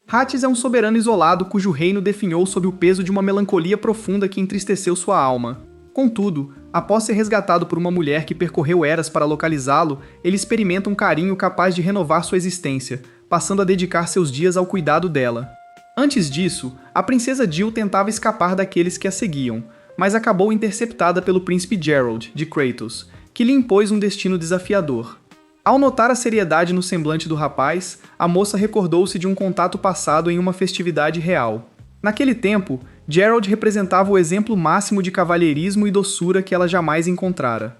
Hattis é um soberano isolado cujo reino definhou sob o peso de uma melancolia profunda que entristeceu sua alma. Contudo, após ser resgatado por uma mulher que percorreu eras para localizá-lo, ele experimenta um carinho capaz de renovar sua existência, passando a dedicar seus dias ao cuidado dela. Antes disso, a princesa Jill tentava escapar daqueles que a seguiam, mas acabou interceptada pelo príncipe Geralt, de Kratos, que lhe impôs um destino desafiador. Ao notar a seriedade no semblante do rapaz, a moça recordou-se de um contato passado em uma festividade real. Naquele tempo, Geralt representava o exemplo máximo de cavalheirismo e doçura que ela jamais encontrara.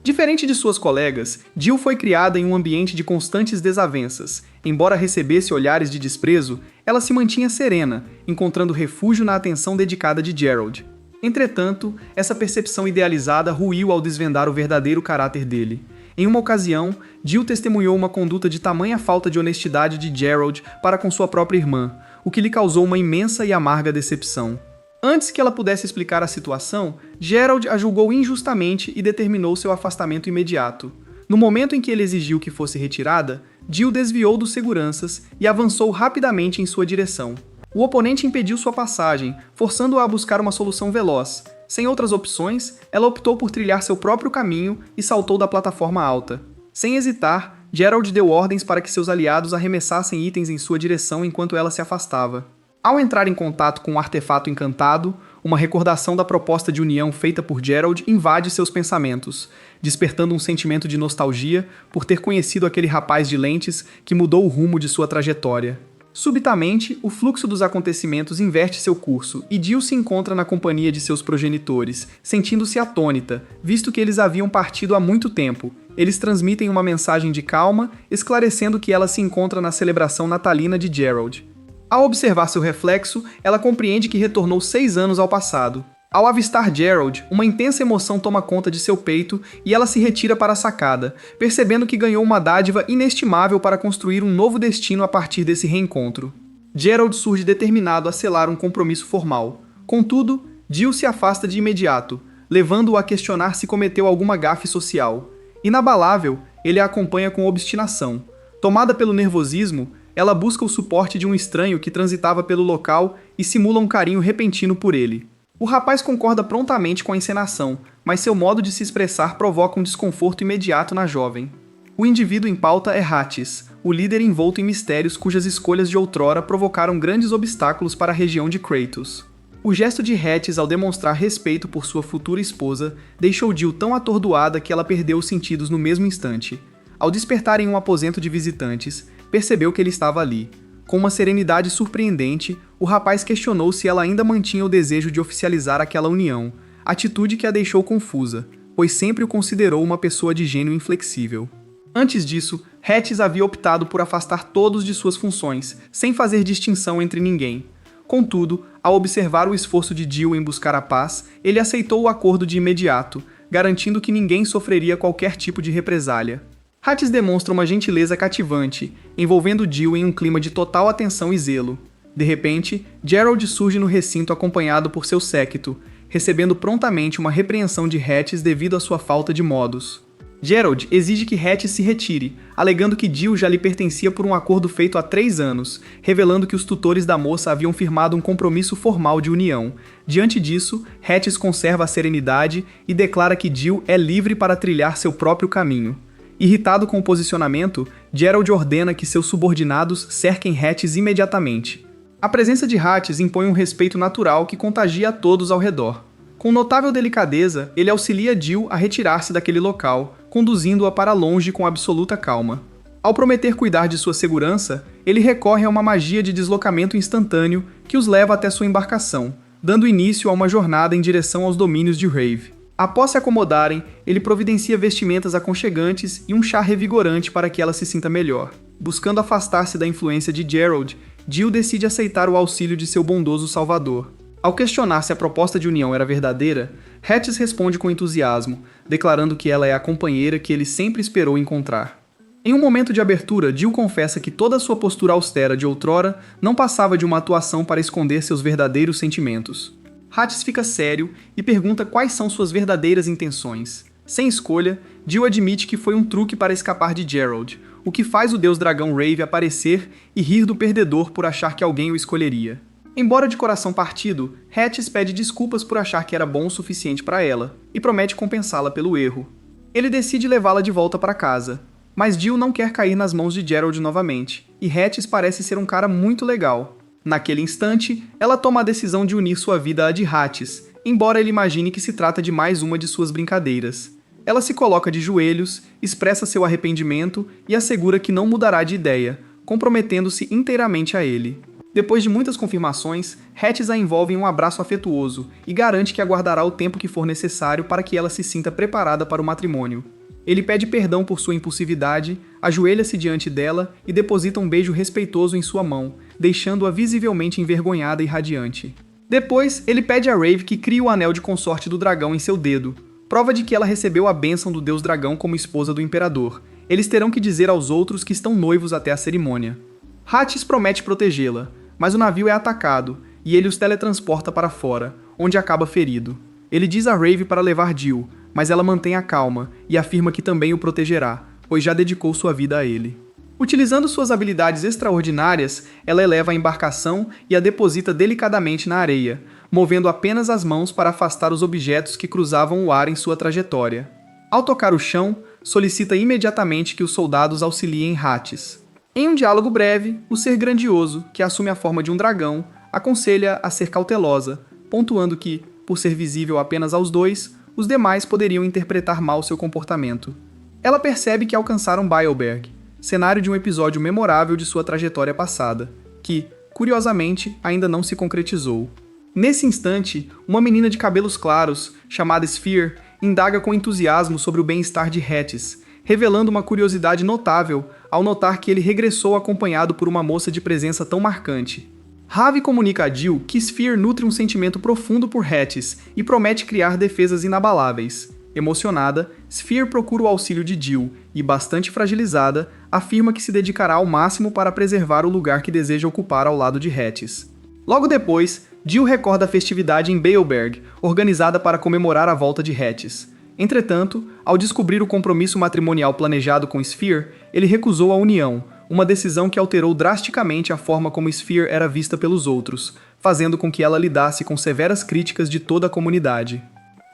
Diferente de suas colegas, Jill foi criada em um ambiente de constantes desavenças. Embora recebesse olhares de desprezo, ela se mantinha serena, encontrando refúgio na atenção dedicada de Geralt. Entretanto, essa percepção idealizada ruiu ao desvendar o verdadeiro caráter dele. Em uma ocasião, Jill testemunhou uma conduta de tamanha falta de honestidade de Geralt para com sua própria irmã, o que lhe causou uma imensa e amarga decepção. Antes que ela pudesse explicar a situação, Geralt a julgou injustamente e determinou seu afastamento imediato. No momento em que ele exigiu que fosse retirada, Jill desviou dos seguranças e avançou rapidamente em sua direção. O oponente impediu sua passagem, forçando-a a buscar uma solução veloz. Sem outras opções, ela optou por trilhar seu próprio caminho e saltou da plataforma alta. Sem hesitar, Geralt deu ordens para que seus aliados arremessassem itens em sua direção enquanto ela se afastava. Ao entrar em contato com um artefato encantado, uma recordação da proposta de união feita por Geralt invade seus pensamentos, despertando um sentimento de nostalgia por ter conhecido aquele rapaz de lentes que mudou o rumo de sua trajetória. Subitamente, o fluxo dos acontecimentos inverte seu curso e Jill se encontra na companhia de seus progenitores, sentindo-se atônita, visto que eles haviam partido há muito tempo. Eles transmitem uma mensagem de calma, esclarecendo que ela se encontra na celebração natalina de Geralt. Ao observar seu reflexo, ela compreende que retornou 6 anos ao passado. Ao avistar Geralt, uma intensa emoção toma conta de seu peito e ela se retira para a sacada, percebendo que ganhou uma dádiva inestimável para construir um novo destino a partir desse reencontro. Geralt surge determinado a selar um compromisso formal. Contudo, Jill se afasta de imediato, levando-o a questionar se cometeu alguma gafe social. Inabalável, ele a acompanha com obstinação. Tomada pelo nervosismo, ela busca o suporte de um estranho que transitava pelo local e simula um carinho repentino por ele. O rapaz concorda prontamente com a encenação, mas seu modo de se expressar provoca um desconforto imediato na jovem. O indivíduo em pauta é Hattis, o líder envolto em mistérios cujas escolhas de outrora provocaram grandes obstáculos para a região de Kratos. O gesto de Hattis ao demonstrar respeito por sua futura esposa deixou Jill tão atordoada que ela perdeu os sentidos no mesmo instante. Ao despertar em um aposento de visitantes, percebeu que ele estava ali. Com uma serenidade surpreendente, o rapaz questionou se ela ainda mantinha o desejo de oficializar aquela união, atitude que a deixou confusa, pois sempre o considerou uma pessoa de gênio inflexível. Antes disso, Hattis havia optado por afastar todos de suas funções, sem fazer distinção entre ninguém. Contudo, ao observar o esforço de Jill em buscar a paz, ele aceitou o acordo de imediato, garantindo que ninguém sofreria qualquer tipo de represália. Hattis demonstra uma gentileza cativante, envolvendo Jill em um clima de total atenção e zelo. De repente, Geralt surge no recinto acompanhado por seu séquito, recebendo prontamente uma repreensão de Hattis devido à sua falta de modos. Geralt exige que Hattis se retire, alegando que Jill já lhe pertencia por um acordo feito há 3 anos, revelando que os tutores da moça haviam firmado um compromisso formal de união. Diante disso, Hattis conserva a serenidade e declara que Jill é livre para trilhar seu próprio caminho. Irritado com o posicionamento, Geralt ordena que seus subordinados cerquem Hattis imediatamente. A presença de Hattis impõe um respeito natural que contagia a todos ao redor. Com notável delicadeza, ele auxilia Jill a retirar-se daquele local, conduzindo-a para longe com absoluta calma. Ao prometer cuidar de sua segurança, ele recorre a uma magia de deslocamento instantâneo que os leva até sua embarcação, dando início a uma jornada em direção aos domínios de Rave. Após se acomodarem, ele providencia vestimentas aconchegantes e um chá revigorante para que ela se sinta melhor. Buscando afastar-se da influência de Geralt, Jill decide aceitar o auxílio de seu bondoso salvador. Ao questionar se a proposta de união era verdadeira, Hattis responde com entusiasmo, declarando que ela é a companheira que ele sempre esperou encontrar. Em um momento de abertura, Jill confessa que toda a sua postura austera de outrora não passava de uma atuação para esconder seus verdadeiros sentimentos. Hattis fica sério e pergunta quais são suas verdadeiras intenções. Sem escolha, Jill admite que foi um truque para escapar de Geralt, o que faz o deus dragão Rave aparecer e rir do perdedor por achar que alguém o escolheria. Embora de coração partido, Hattis pede desculpas por achar que era bom o suficiente para ela, e promete compensá-la pelo erro. Ele decide levá-la de volta para casa, mas Jill não quer cair nas mãos de Gerald novamente, e Hattis parece ser um cara muito legal. Naquele instante, ela toma a decisão de unir sua vida à de Hattis, embora ele imagine que se trata de mais uma de suas brincadeiras. Ela se coloca de joelhos, expressa seu arrependimento e assegura que não mudará de ideia, comprometendo-se inteiramente a ele. Depois de muitas confirmações, Hattis a envolve em um abraço afetuoso e garante que aguardará o tempo que for necessário para que ela se sinta preparada para o matrimônio. Ele pede perdão por sua impulsividade, ajoelha-se diante dela e deposita um beijo respeitoso em sua mão, deixando-a visivelmente envergonhada e radiante. Depois, ele pede a Rave que crie o anel de consorte do dragão em seu dedo, prova de que ela recebeu a bênção do deus dragão como esposa do imperador. Eles terão que dizer aos outros que estão noivos até a cerimônia. Hattis promete protegê-la, mas o navio é atacado e ele os teletransporta para fora, onde acaba ferido. Ele diz a Rave para levar Jill, mas ela mantém a calma e afirma que também o protegerá, pois já dedicou sua vida a ele. Utilizando suas habilidades extraordinárias, ela eleva a embarcação e a deposita delicadamente na areia, movendo apenas as mãos para afastar os objetos que cruzavam o ar em sua trajetória. Ao tocar o chão, solicita imediatamente que os soldados auxiliem Hattis. Em um diálogo breve, o ser grandioso, que assume a forma de um dragão, aconselha a ser cautelosa, pontuando que, por ser visível apenas aos dois, os demais poderiam interpretar mal seu comportamento. Ela percebe que alcançaram Bileberg, cenário de um episódio memorável de sua trajetória passada, que, curiosamente, ainda não se concretizou. Nesse instante, uma menina de cabelos claros, chamada Sphere, indaga com entusiasmo sobre o bem-estar de Hattis, revelando uma curiosidade notável ao notar que ele regressou acompanhado por uma moça de presença tão marcante. Ravi comunica a Jill que Sphere nutre um sentimento profundo por Hattis e promete criar defesas inabaláveis. Emocionada, Sphere procura o auxílio de Jill e, bastante fragilizada, afirma que se dedicará ao máximo para preservar o lugar que deseja ocupar ao lado de Hattis. Logo depois, Jill recorda a festividade em Bileberg, organizada para comemorar a volta de Hattis. Entretanto, ao descobrir o compromisso matrimonial planejado com Sphere, ele recusou a união, uma decisão que alterou drasticamente a forma como Sphere era vista pelos outros, fazendo com que ela lidasse com severas críticas de toda a comunidade.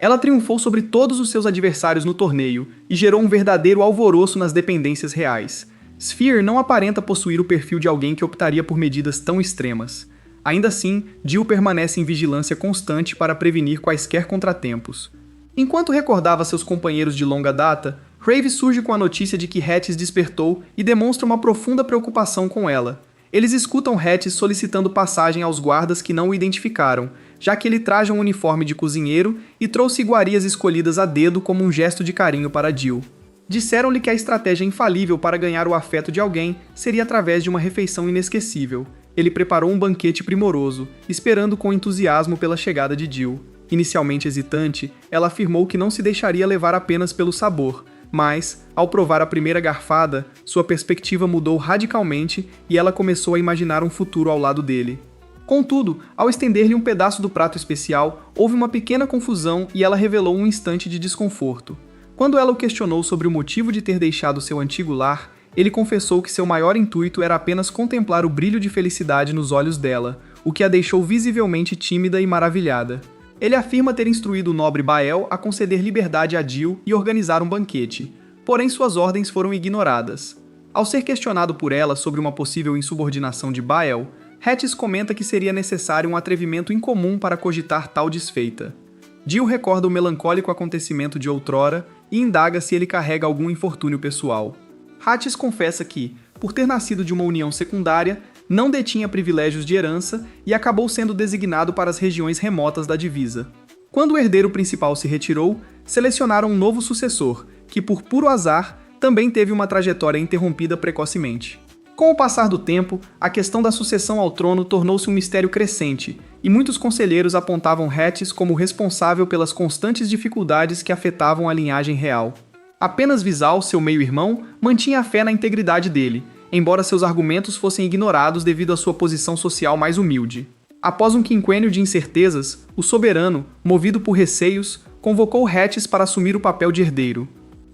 Ela triunfou sobre todos os seus adversários no torneio e gerou um verdadeiro alvoroço nas dependências reais. Sphere não aparenta possuir o perfil de alguém que optaria por medidas tão extremas. Ainda assim, Jill permanece em vigilância constante para prevenir quaisquer contratempos. Enquanto recordava seus companheiros de longa data, Rave surge com a notícia de que Hattis despertou e demonstra uma profunda preocupação com ela. Eles escutam Hattis solicitando passagem aos guardas que não o identificaram, já que ele traja um uniforme de cozinheiro e trouxe iguarias escolhidas a dedo como um gesto de carinho para Jill. Disseram-lhe que a estratégia infalível para ganhar o afeto de alguém seria através de uma refeição inesquecível. Ele preparou um banquete primoroso, esperando com entusiasmo pela chegada de Jill. Inicialmente hesitante, ela afirmou que não se deixaria levar apenas pelo sabor, mas, ao provar a primeira garfada, sua perspectiva mudou radicalmente e ela começou a imaginar um futuro ao lado dele. Contudo, ao estender-lhe um pedaço do prato especial, houve uma pequena confusão e ela revelou um instante de desconforto. Quando ela o questionou sobre o motivo de ter deixado seu antigo lar, ele confessou que seu maior intuito era apenas contemplar o brilho de felicidade nos olhos dela, o que a deixou visivelmente tímida e maravilhada. Ele afirma ter instruído o nobre Bael a conceder liberdade a Jill e organizar um banquete, porém suas ordens foram ignoradas. Ao ser questionado por ela sobre uma possível insubordinação de Bael, Hattis comenta que seria necessário um atrevimento incomum para cogitar tal desfeita. Jill recorda o melancólico acontecimento de outrora e indaga se ele carrega algum infortúnio pessoal. Hattis confessa que, por ter nascido de uma união secundária, não detinha privilégios de herança e acabou sendo designado para as regiões remotas da divisa. Quando o herdeiro principal se retirou, selecionaram um novo sucessor, que por puro azar também teve uma trajetória interrompida precocemente. Com o passar do tempo, a questão da sucessão ao trono tornou-se um mistério crescente, e muitos conselheiros apontavam Hattis como responsável pelas constantes dificuldades que afetavam a linhagem real. Apenas Visal, seu meio-irmão, mantinha a fé na integridade dele, embora seus argumentos fossem ignorados devido à sua posição social mais humilde. Após um quinquênio de incertezas, o soberano, movido por receios, convocou Hattis para assumir o papel de herdeiro.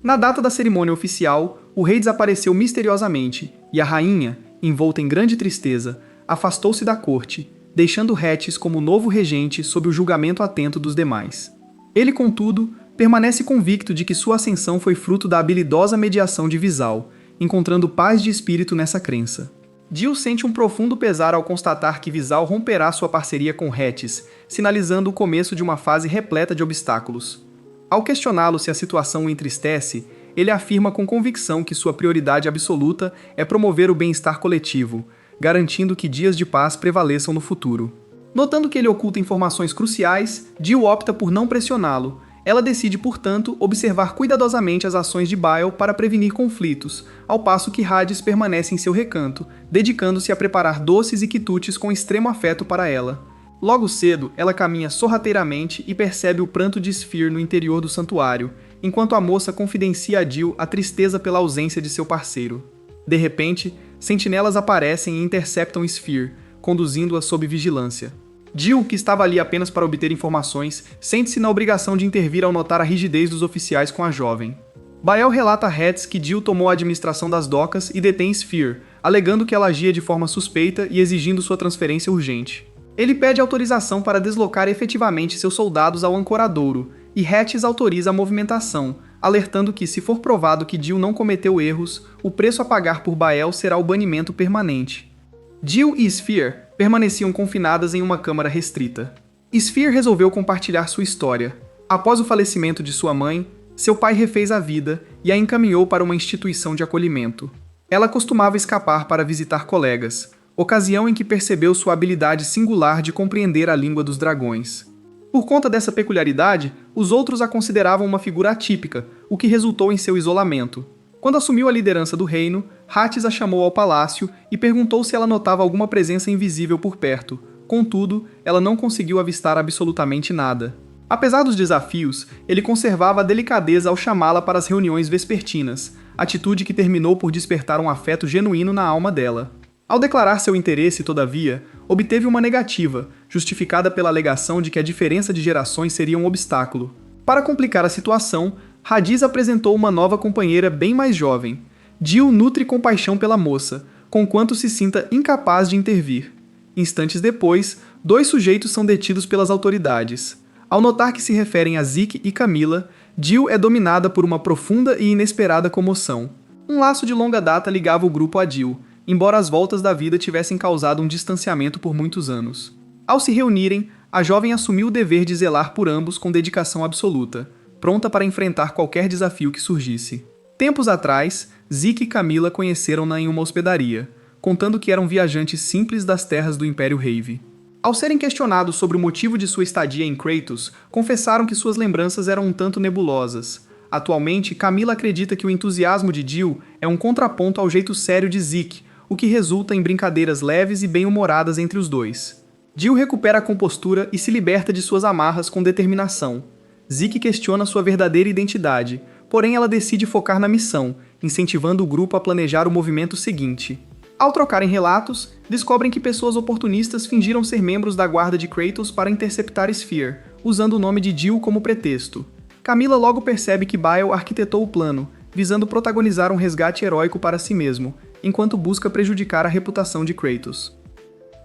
Na data da cerimônia oficial, o rei desapareceu misteriosamente, e a rainha, envolta em grande tristeza, afastou-se da corte, deixando Hattis como novo regente sob o julgamento atento dos demais. Ele, contudo, permanece convicto de que sua ascensão foi fruto da habilidosa mediação de Visal, encontrando paz de espírito nessa crença. Jill sente um profundo pesar ao constatar que Visal romperá sua parceria com Hattis, sinalizando o começo de uma fase repleta de obstáculos. Ao questioná-lo se a situação o entristece, ele afirma com convicção que sua prioridade absoluta é promover o bem-estar coletivo, garantindo que dias de paz prevaleçam no futuro. Notando que ele oculta informações cruciais, Jill opta por não pressioná-lo. Ela decide, portanto, observar cuidadosamente as ações de Bile para prevenir conflitos, ao passo que Hadis permanece em seu recanto, dedicando-se a preparar doces e quitutes com extremo afeto para ela. Logo cedo, ela caminha sorrateiramente e percebe o pranto de Sphere no interior do santuário, enquanto a moça confidencia a Jill a tristeza pela ausência de seu parceiro. De repente, sentinelas aparecem e interceptam Sphere, conduzindo-a sob vigilância. Jill, que estava ali apenas para obter informações, sente-se na obrigação de intervir ao notar a rigidez dos oficiais com a jovem. Bael relata a Hattis que Jill tomou a administração das docas e detém Sphere, alegando que ela agia de forma suspeita e exigindo sua transferência urgente. Ele pede autorização para deslocar efetivamente seus soldados ao ancoradouro, e Hattis autoriza a movimentação, alertando que, se for provado que Jill não cometeu erros, o preço a pagar por Bael será o banimento permanente. Jill e Sphere permaneciam confinadas em uma câmara restrita. Sphere resolveu compartilhar sua história. Após o falecimento de sua mãe, seu pai refez a vida e a encaminhou para uma instituição de acolhimento. Ela costumava escapar para visitar colegas, ocasião em que percebeu sua habilidade singular de compreender a língua dos dragões. Por conta dessa peculiaridade, os outros a consideravam uma figura atípica, o que resultou em seu isolamento. Quando assumiu a liderança do reino, Hattis a chamou ao palácio e perguntou se ela notava alguma presença invisível por perto. Contudo, ela não conseguiu avistar absolutamente nada. Apesar dos desafios, ele conservava a delicadeza ao chamá-la para as reuniões vespertinas, atitude que terminou por despertar um afeto genuíno na alma dela. Ao declarar seu interesse, todavia, obteve uma negativa, justificada pela alegação de que a diferença de gerações seria um obstáculo. Para complicar a situação, Hadis apresentou uma nova companheira bem mais jovem. Jill nutre compaixão pela moça, conquanto se sinta incapaz de intervir. Instantes depois, 2 sujeitos são detidos pelas autoridades. Ao notar que se referem a Zeke e Camila, Jill é dominada por uma profunda e inesperada comoção. Um laço de longa data ligava o grupo a Jill, embora as voltas da vida tivessem causado um distanciamento por muitos anos. Ao se reunirem, a jovem assumiu o dever de zelar por ambos com dedicação absoluta, pronta para enfrentar qualquer desafio que surgisse. Tempos atrás, Zeke e Camila conheceram-na em uma hospedaria, contando que eram viajantes simples das terras do Império Rave. Ao serem questionados sobre o motivo de sua estadia em Kratos, confessaram que suas lembranças eram um tanto nebulosas. Atualmente, Camila acredita que o entusiasmo de Jill é um contraponto ao jeito sério de Zeke, o que resulta em brincadeiras leves e bem-humoradas entre os dois. Jill recupera a compostura e se liberta de suas amarras com determinação. Zeke questiona sua verdadeira identidade, porém ela decide focar na missão, incentivando o grupo a planejar o movimento seguinte. Ao trocarem relatos, descobrem que pessoas oportunistas fingiram ser membros da guarda de Kratos para interceptar Sphere, usando o nome de Jill como pretexto. Camila logo percebe que Bile arquitetou o plano, visando protagonizar um resgate heróico para si mesmo, enquanto busca prejudicar a reputação de Kratos.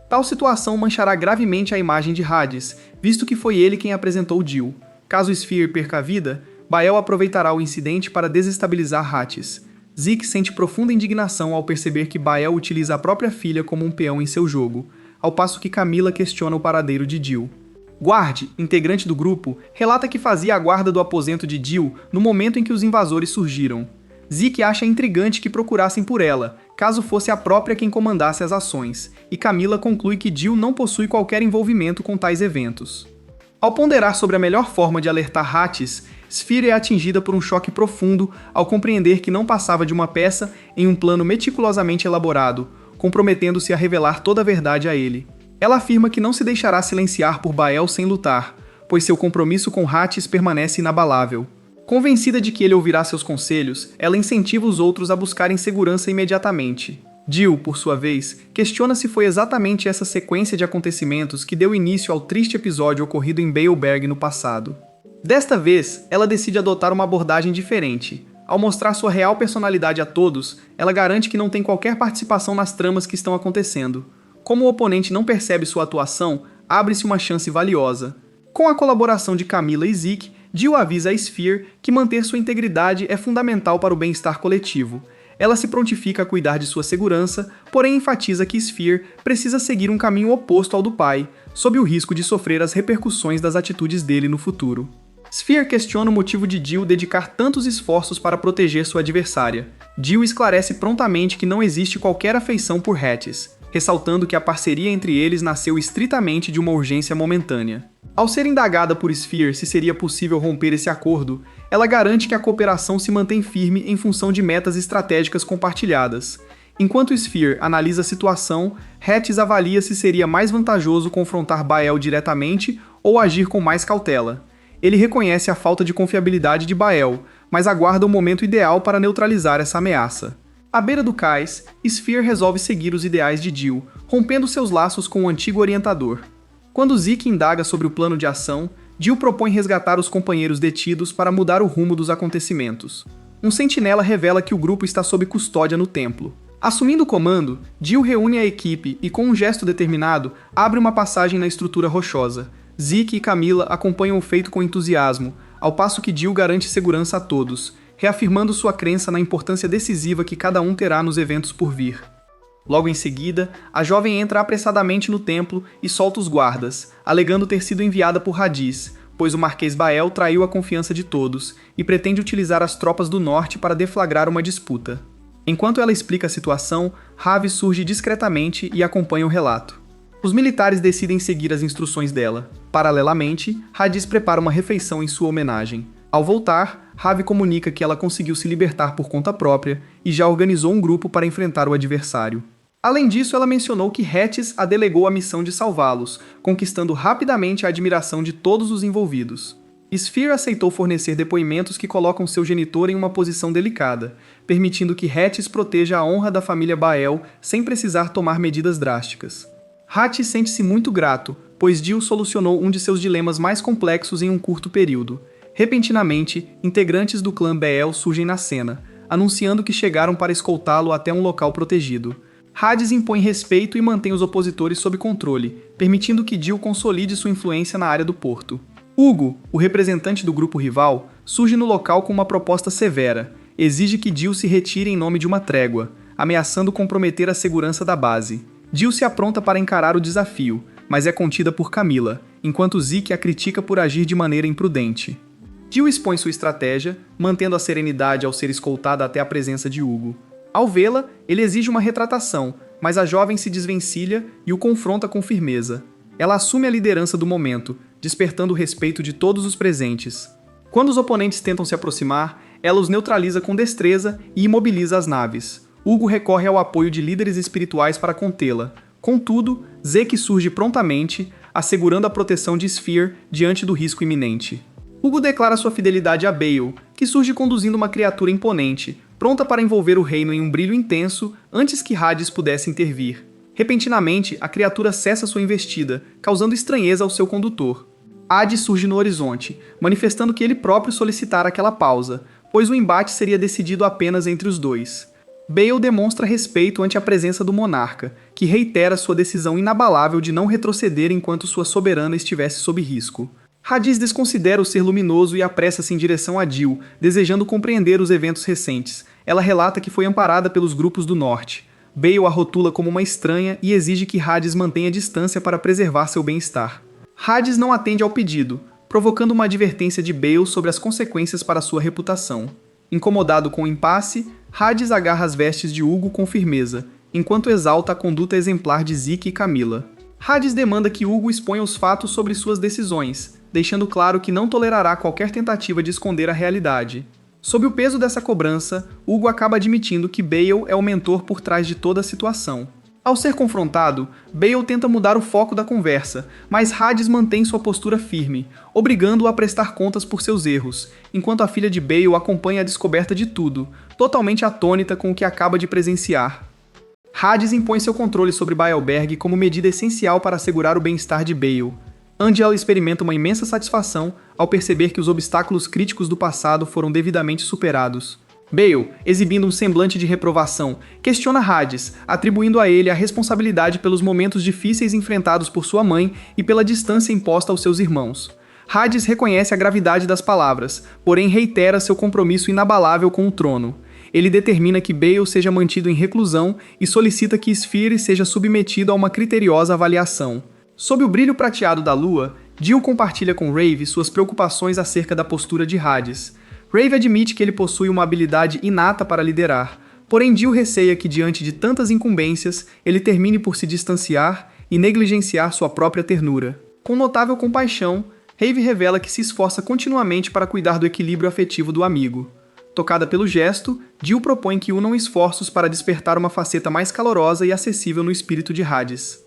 Tal situação manchará gravemente a imagem de Hadis, visto que foi ele quem apresentou Jill. Caso Sphere perca a vida, Bael aproveitará o incidente para desestabilizar Hattis. Zeke sente profunda indignação ao perceber que Bael utiliza a própria filha como um peão em seu jogo, ao passo que Camila questiona o paradeiro de Jill. Guard, integrante do grupo, relata que fazia a guarda do aposento de Jill no momento em que os invasores surgiram. Zeke acha intrigante que procurassem por ela, caso fosse a própria quem comandasse as ações, e Camila conclui que Jill não possui qualquer envolvimento com tais eventos. Ao ponderar sobre a melhor forma de alertar Hattis, Sphere é atingida por um choque profundo ao compreender que não passava de uma peça em um plano meticulosamente elaborado, comprometendo-se a revelar toda a verdade a ele. Ela afirma que não se deixará silenciar por Bael sem lutar, pois seu compromisso com Hattis permanece inabalável. Convencida de que ele ouvirá seus conselhos, ela incentiva os outros a buscarem segurança imediatamente. Jill, por sua vez, questiona se foi exatamente essa sequência de acontecimentos que deu início ao triste episódio ocorrido em Baleberg no passado. Desta vez, ela decide adotar uma abordagem diferente. Ao mostrar sua real personalidade a todos, ela garante que não tem qualquer participação nas tramas que estão acontecendo. Como o oponente não percebe sua atuação, abre-se uma chance valiosa. Com a colaboração de Camila e Zeke, Jill avisa a Sphere que manter sua integridade é fundamental para o bem-estar coletivo. Ela se prontifica a cuidar de sua segurança, porém enfatiza que Sphere precisa seguir um caminho oposto ao do pai, sob o risco de sofrer as repercussões das atitudes dele no futuro. Sphere questiona o motivo de Jill dedicar tantos esforços para proteger sua adversária. Jill esclarece prontamente que não existe qualquer afeição por Hattis, ressaltando que a parceria entre eles nasceu estritamente de uma urgência momentânea. Ao ser indagada por Sphere se seria possível romper esse acordo, ela garante que a cooperação se mantém firme em função de metas estratégicas compartilhadas. Enquanto Sphere analisa a situação, Hattis avalia se seria mais vantajoso confrontar Bael diretamente ou agir com mais cautela. Ele reconhece a falta de confiabilidade de Bael, mas aguarda o momento ideal para neutralizar essa ameaça. À beira do cais, Sphere resolve seguir os ideais de Jill, rompendo seus laços com o antigo orientador. Quando Zeke indaga sobre o plano de ação, Jill propõe resgatar os companheiros detidos para mudar o rumo dos acontecimentos. Um sentinela revela que o grupo está sob custódia no templo. Assumindo o comando, Jill reúne a equipe e, com um gesto determinado, abre uma passagem na estrutura rochosa. Zeke e Camila acompanham o feito com entusiasmo, ao passo que Jill garante segurança a todos, reafirmando sua crença na importância decisiva que cada um terá nos eventos por vir. Logo em seguida, a jovem entra apressadamente no templo e solta os guardas, alegando ter sido enviada por Hadis, pois o Marquês Bael traiu a confiança de todos e pretende utilizar as tropas do norte para deflagrar uma disputa. Enquanto ela explica a situação, Ravi surge discretamente e acompanha o relato. Os militares decidem seguir as instruções dela. Paralelamente, Hadis prepara uma refeição em sua homenagem. Ao voltar, Ravi comunica que ela conseguiu se libertar por conta própria e já organizou um grupo para enfrentar o adversário. Além disso, ela mencionou que Hattis a delegou a missão de salvá-los, conquistando rapidamente a admiração de todos os envolvidos. Sphere aceitou fornecer depoimentos que colocam seu genitor em uma posição delicada, permitindo que Hattis proteja a honra da família Bael sem precisar tomar medidas drásticas. Hattis sente-se muito grato, pois Jill solucionou um de seus dilemas mais complexos em um curto período. Repentinamente, integrantes do clã Bael surgem na cena, anunciando que chegaram para escoltá-lo até um local protegido. Hadis impõe respeito e mantém os opositores sob controle, permitindo que Jill consolide sua influência na área do porto. Hugo, o representante do grupo rival, surge no local com uma proposta severa. Exige que Jill se retire em nome de uma trégua, ameaçando comprometer a segurança da base. Jill se apronta para encarar o desafio, mas é contida por Camila, enquanto Zeke a critica por agir de maneira imprudente. Jill expõe sua estratégia, mantendo a serenidade ao ser escoltada até a presença de Hugo. Ao vê-la, ele exige uma retratação, mas a jovem se desvencilha e o confronta com firmeza. Ela assume a liderança do momento, despertando o respeito de todos os presentes. Quando os oponentes tentam se aproximar, ela os neutraliza com destreza e imobiliza as naves. Hugo recorre ao apoio de líderes espirituais para contê-la. Contudo, Zeke surge prontamente, assegurando a proteção de Sphere diante do risco iminente. Hugo declara sua fidelidade a Bael, que surge conduzindo uma criatura imponente, pronta para envolver o reino em um brilho intenso antes que Hadis pudesse intervir. Repentinamente, a criatura cessa sua investida, causando estranheza ao seu condutor. Hades surge no horizonte, manifestando que ele próprio solicitara aquela pausa, pois o embate seria decidido apenas entre os dois. Bael demonstra respeito ante a presença do monarca, que reitera sua decisão inabalável de não retroceder enquanto sua soberana estivesse sob risco. Hadis desconsidera o ser luminoso e apressa-se em direção a Jill, desejando compreender os eventos recentes. Ela relata que foi amparada pelos grupos do norte. Bael a rotula como uma estranha e exige que Hadis mantenha distância para preservar seu bem-estar. Hadis não atende ao pedido, provocando uma advertência de Bael sobre as consequências para sua reputação. Incomodado com o impasse, Hadis agarra as vestes de Hugo com firmeza, enquanto exalta a conduta exemplar de Zeke e Camila. Hadis demanda que Hugo exponha os fatos sobre suas decisões, deixando claro que não tolerará qualquer tentativa de esconder a realidade. Sob o peso dessa cobrança, Hugo acaba admitindo que Bael é o mentor por trás de toda a situação. Ao ser confrontado, Bael tenta mudar o foco da conversa, mas Hadis mantém sua postura firme, obrigando-o a prestar contas por seus erros, enquanto a filha de Bael acompanha a descoberta de tudo, totalmente atônita com o que acaba de presenciar. Hadis impõe seu controle sobre Baelberg como medida essencial para assegurar o bem-estar de Bael. Angel experimenta uma imensa satisfação ao perceber que os obstáculos críticos do passado foram devidamente superados. Bale, exibindo um semblante de reprovação, questiona Hades, atribuindo a ele a responsabilidade pelos momentos difíceis enfrentados por sua mãe e pela distância imposta aos seus irmãos. Hades reconhece a gravidade das palavras, porém reitera seu compromisso inabalável com o trono. Ele determina que Bale seja mantido em reclusão e solicita que Sphere seja submetido a uma criteriosa avaliação. Sob o brilho prateado da lua, Jill compartilha com Rave suas preocupações acerca da postura de Hades. Rave admite que ele possui uma habilidade inata para liderar, porém Jill receia que diante de tantas incumbências, ele termine por se distanciar e negligenciar sua própria ternura. Com notável compaixão, Rave revela que se esforça continuamente para cuidar do equilíbrio afetivo do amigo. Tocada pelo gesto, Jill propõe que unam esforços para despertar uma faceta mais calorosa e acessível no espírito de Hades.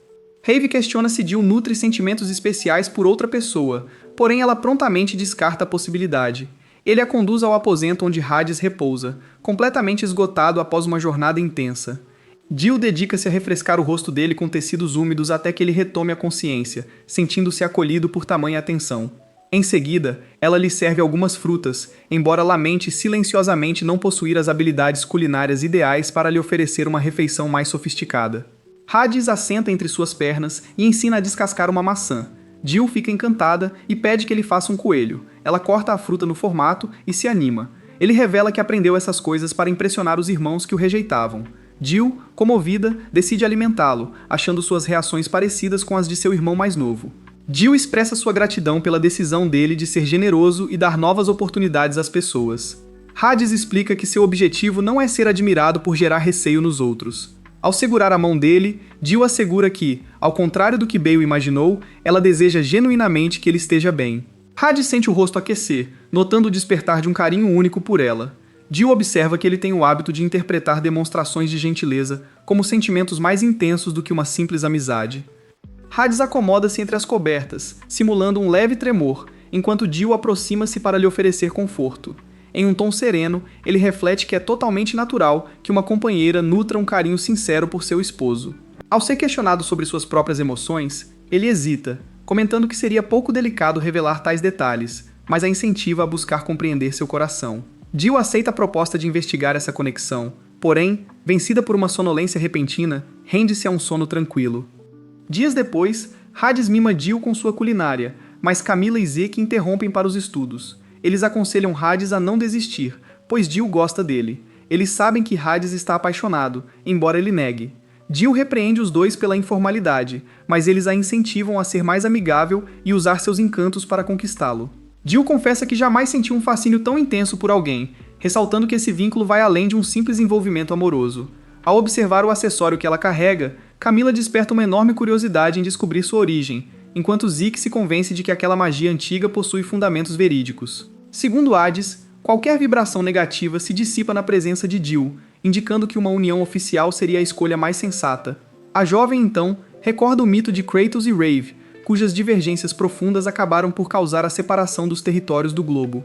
Rave questiona se Jill nutre sentimentos especiais por outra pessoa, porém ela prontamente descarta a possibilidade. Ele a conduz ao aposento onde Hades repousa, completamente esgotado após uma jornada intensa. Jill dedica-se a refrescar o rosto dele com tecidos úmidos até que ele retome a consciência, sentindo-se acolhido por tamanha atenção. Em seguida, ela lhe serve algumas frutas, embora lamente silenciosamente não possuir as habilidades culinárias ideais para lhe oferecer uma refeição mais sofisticada. Hades assenta entre suas pernas e ensina a descascar uma maçã. Jill fica encantada e pede que ele faça um coelho. Ela corta a fruta no formato e se anima. Ele revela que aprendeu essas coisas para impressionar os irmãos que o rejeitavam. Jill, comovida, decide alimentá-lo, achando suas reações parecidas com as de seu irmão mais novo. Jill expressa sua gratidão pela decisão dele de ser generoso e dar novas oportunidades às pessoas. Hades explica que seu objetivo não é ser admirado por gerar receio nos outros. Ao segurar a mão dele, Jill assegura que, ao contrário do que Bale imaginou, ela deseja genuinamente que ele esteja bem. Hades sente o rosto aquecer, notando o despertar de um carinho único por ela. Jill observa que ele tem o hábito de interpretar demonstrações de gentileza como sentimentos mais intensos do que uma simples amizade. Hades acomoda-se entre as cobertas, simulando um leve tremor, enquanto Jill aproxima-se para lhe oferecer conforto. Em um tom sereno, ele reflete que é totalmente natural que uma companheira nutra um carinho sincero por seu esposo. Ao ser questionado sobre suas próprias emoções, ele hesita, comentando que seria pouco delicado revelar tais detalhes, mas a incentiva a buscar compreender seu coração. Jill aceita a proposta de investigar essa conexão, porém, vencida por uma sonolência repentina, rende-se a um sono tranquilo. Dias depois, Hades mima Jill com sua culinária, mas Camila e Zeke interrompem para os estudos. Eles aconselham Hades a não desistir, pois Jill gosta dele. Eles sabem que Hades está apaixonado, embora ele negue. Jill repreende os dois pela informalidade, mas eles a incentivam a ser mais amigável e usar seus encantos para conquistá-lo. Jill confessa que jamais sentiu um fascínio tão intenso por alguém, ressaltando que esse vínculo vai além de um simples envolvimento amoroso. Ao observar o acessório que ela carrega, Camila desperta uma enorme curiosidade em descobrir sua origem, enquanto Zeke se convence de que aquela magia antiga possui fundamentos verídicos. Segundo Hades, qualquer vibração negativa se dissipa na presença de Jill, indicando que uma união oficial seria a escolha mais sensata. A jovem, então, recorda o mito de Kratos e Rave, cujas divergências profundas acabaram por causar a separação dos territórios do globo.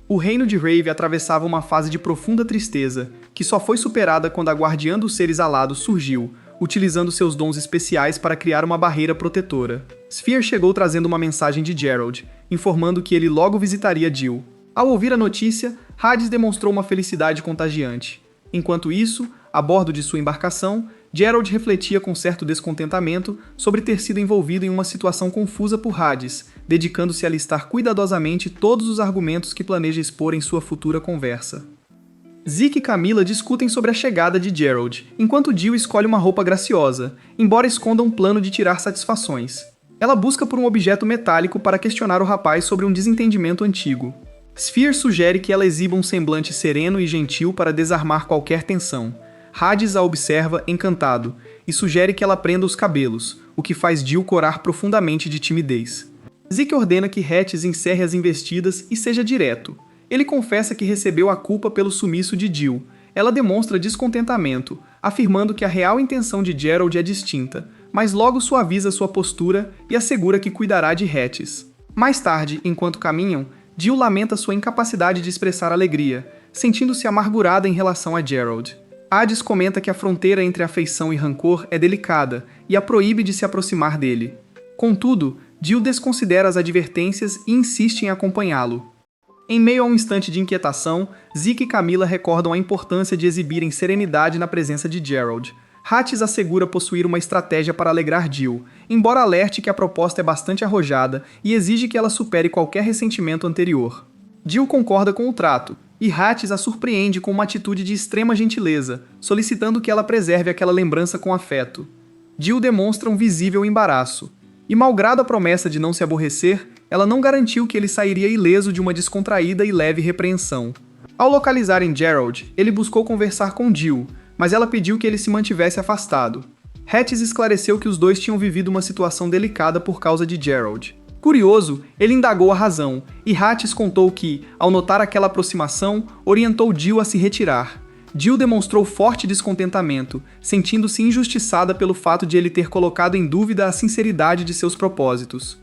O reino de Rave atravessava uma fase de profunda tristeza, que só foi superada quando a Guardiã dos Seres Alados surgiu, utilizando seus dons especiais para criar uma barreira protetora. Sphere chegou trazendo uma mensagem de Geralt, informando que ele logo visitaria Jill. Ao ouvir a notícia, Hades demonstrou uma felicidade contagiante. Enquanto isso, a bordo de sua embarcação, Geralt refletia com certo descontentamento sobre ter sido envolvido em uma situação confusa por Hades, dedicando-se a listar cuidadosamente todos os argumentos que planeja expor em sua futura conversa. Zeke e Camila discutem sobre a chegada de Geralt, enquanto Jill escolhe uma roupa graciosa, embora esconda um plano de tirar satisfações. Ela busca por um objeto metálico para questionar o rapaz sobre um desentendimento antigo. Sphere sugere que ela exiba um semblante sereno e gentil para desarmar qualquer tensão. Hades a observa, encantado, e sugere que ela prenda os cabelos, o que faz Jill corar profundamente de timidez. Zeke ordena que Hades encerre as investidas e seja direto. Ele confessa que recebeu a culpa pelo sumiço de Jill. Ela demonstra descontentamento, afirmando que a real intenção de Geralt é distinta, mas logo suaviza sua postura e assegura que cuidará de Hades. Mais tarde, enquanto caminham, Jill lamenta sua incapacidade de expressar alegria, sentindo-se amargurada em relação a Geralt. Hades comenta que a fronteira entre afeição e rancor é delicada e a proíbe de se aproximar dele. Contudo, Jill desconsidera as advertências e insiste em acompanhá-lo. Em meio a um instante de inquietação, Zeke e Camila recordam a importância de exibirem serenidade na presença de Gerald. Hatice assegura possuir uma estratégia para alegrar Jill, embora alerte que a proposta é bastante arrojada e exige que ela supere qualquer ressentimento anterior. Jill concorda com o trato, e Hatice a surpreende com uma atitude de extrema gentileza, solicitando que ela preserve aquela lembrança com afeto. Jill demonstra um visível embaraço, e malgrado a promessa de não se aborrecer, ela não garantiu que ele sairia ileso de uma descontraída e leve repreensão. Ao localizarem Gerald, ele buscou conversar com Jill, mas ela pediu que ele se mantivesse afastado. Hatice esclareceu que os dois tinham vivido uma situação delicada por causa de Gerald. Curioso, ele indagou a razão, e Hatice contou que, ao notar aquela aproximação, orientou Jill a se retirar. Jill demonstrou forte descontentamento, sentindo-se injustiçada pelo fato de ele ter colocado em dúvida a sinceridade de seus propósitos.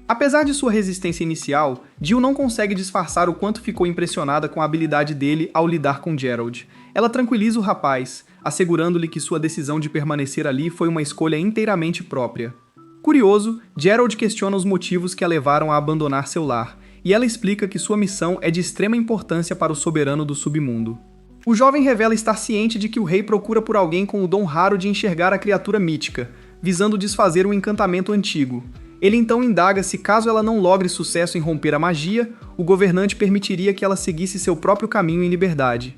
Apesar de sua resistência inicial, Jill não consegue disfarçar o quanto ficou impressionada com a habilidade dele ao lidar com Gerald. Ela tranquiliza o rapaz, assegurando-lhe que sua decisão de permanecer ali foi uma escolha inteiramente própria. Curioso, Gerald questiona os motivos que a levaram a abandonar seu lar, e ela explica que sua missão é de extrema importância para o soberano do submundo. O jovem revela estar ciente de que o rei procura por alguém com o dom raro de enxergar a criatura mítica, visando desfazer um encantamento antigo. Ele então indaga se, caso ela não logre sucesso em romper a magia, o governante permitiria que ela seguisse seu próprio caminho em liberdade.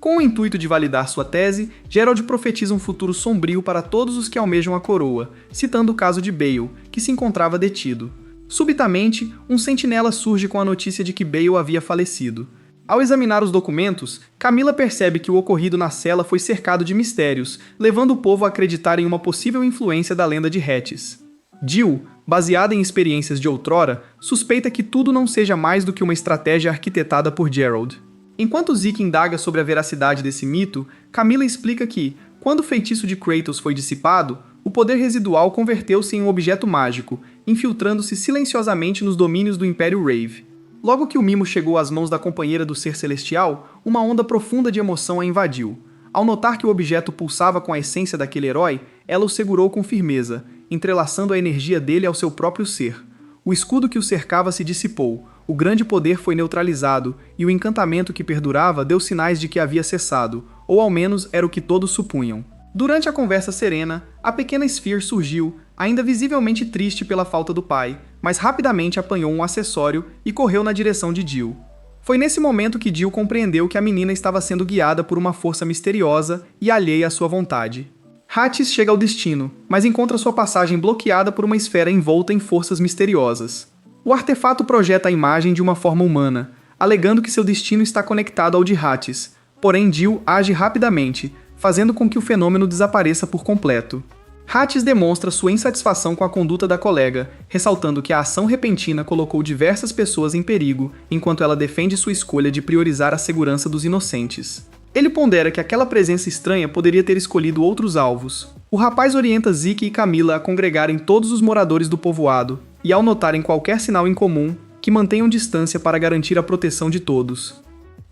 Com o intuito de validar sua tese, Gerald profetiza um futuro sombrio para todos os que almejam a coroa, citando o caso de Bale, que se encontrava detido. Subitamente, um sentinela surge com a notícia de que Bale havia falecido. Ao examinar os documentos, Camila percebe que o ocorrido na cela foi cercado de mistérios, levando o povo a acreditar em uma possível influência da lenda de Hatice. Jill, baseada em experiências de outrora, suspeita que tudo não seja mais do que uma estratégia arquitetada por Gerald. Enquanto Zeke indaga sobre a veracidade desse mito, Camila explica que, quando o feitiço de Kratos foi dissipado, o poder residual converteu-se em um objeto mágico, infiltrando-se silenciosamente nos domínios do Império Rave. Logo que o mimo chegou às mãos da companheira do ser celestial, uma onda profunda de emoção a invadiu. Ao notar que o objeto pulsava com a essência daquele herói, ela o segurou com firmeza, entrelaçando a energia dele ao seu próprio ser. O escudo que o cercava se dissipou, o grande poder foi neutralizado, e o encantamento que perdurava deu sinais de que havia cessado, ou ao menos era o que todos supunham. Durante a conversa serena, a pequena Sphere surgiu, ainda visivelmente triste pela falta do pai, mas rapidamente apanhou um acessório e correu na direção de Jill. Foi nesse momento que Jill compreendeu que a menina estava sendo guiada por uma força misteriosa e alheia à sua vontade. Hatice chega ao destino, mas encontra sua passagem bloqueada por uma esfera envolta em forças misteriosas. O artefato projeta a imagem de uma forma humana, alegando que seu destino está conectado ao de Hatice, porém Jill age rapidamente, fazendo com que o fenômeno desapareça por completo. Hatice demonstra sua insatisfação com a conduta da colega, ressaltando que a ação repentina colocou diversas pessoas em perigo, enquanto ela defende sua escolha de priorizar a segurança dos inocentes. Ele pondera que aquela presença estranha poderia ter escolhido outros alvos. O rapaz orienta Zeke e Camila a congregarem todos os moradores do povoado, e ao notarem qualquer sinal incomum, que mantenham distância para garantir a proteção de todos.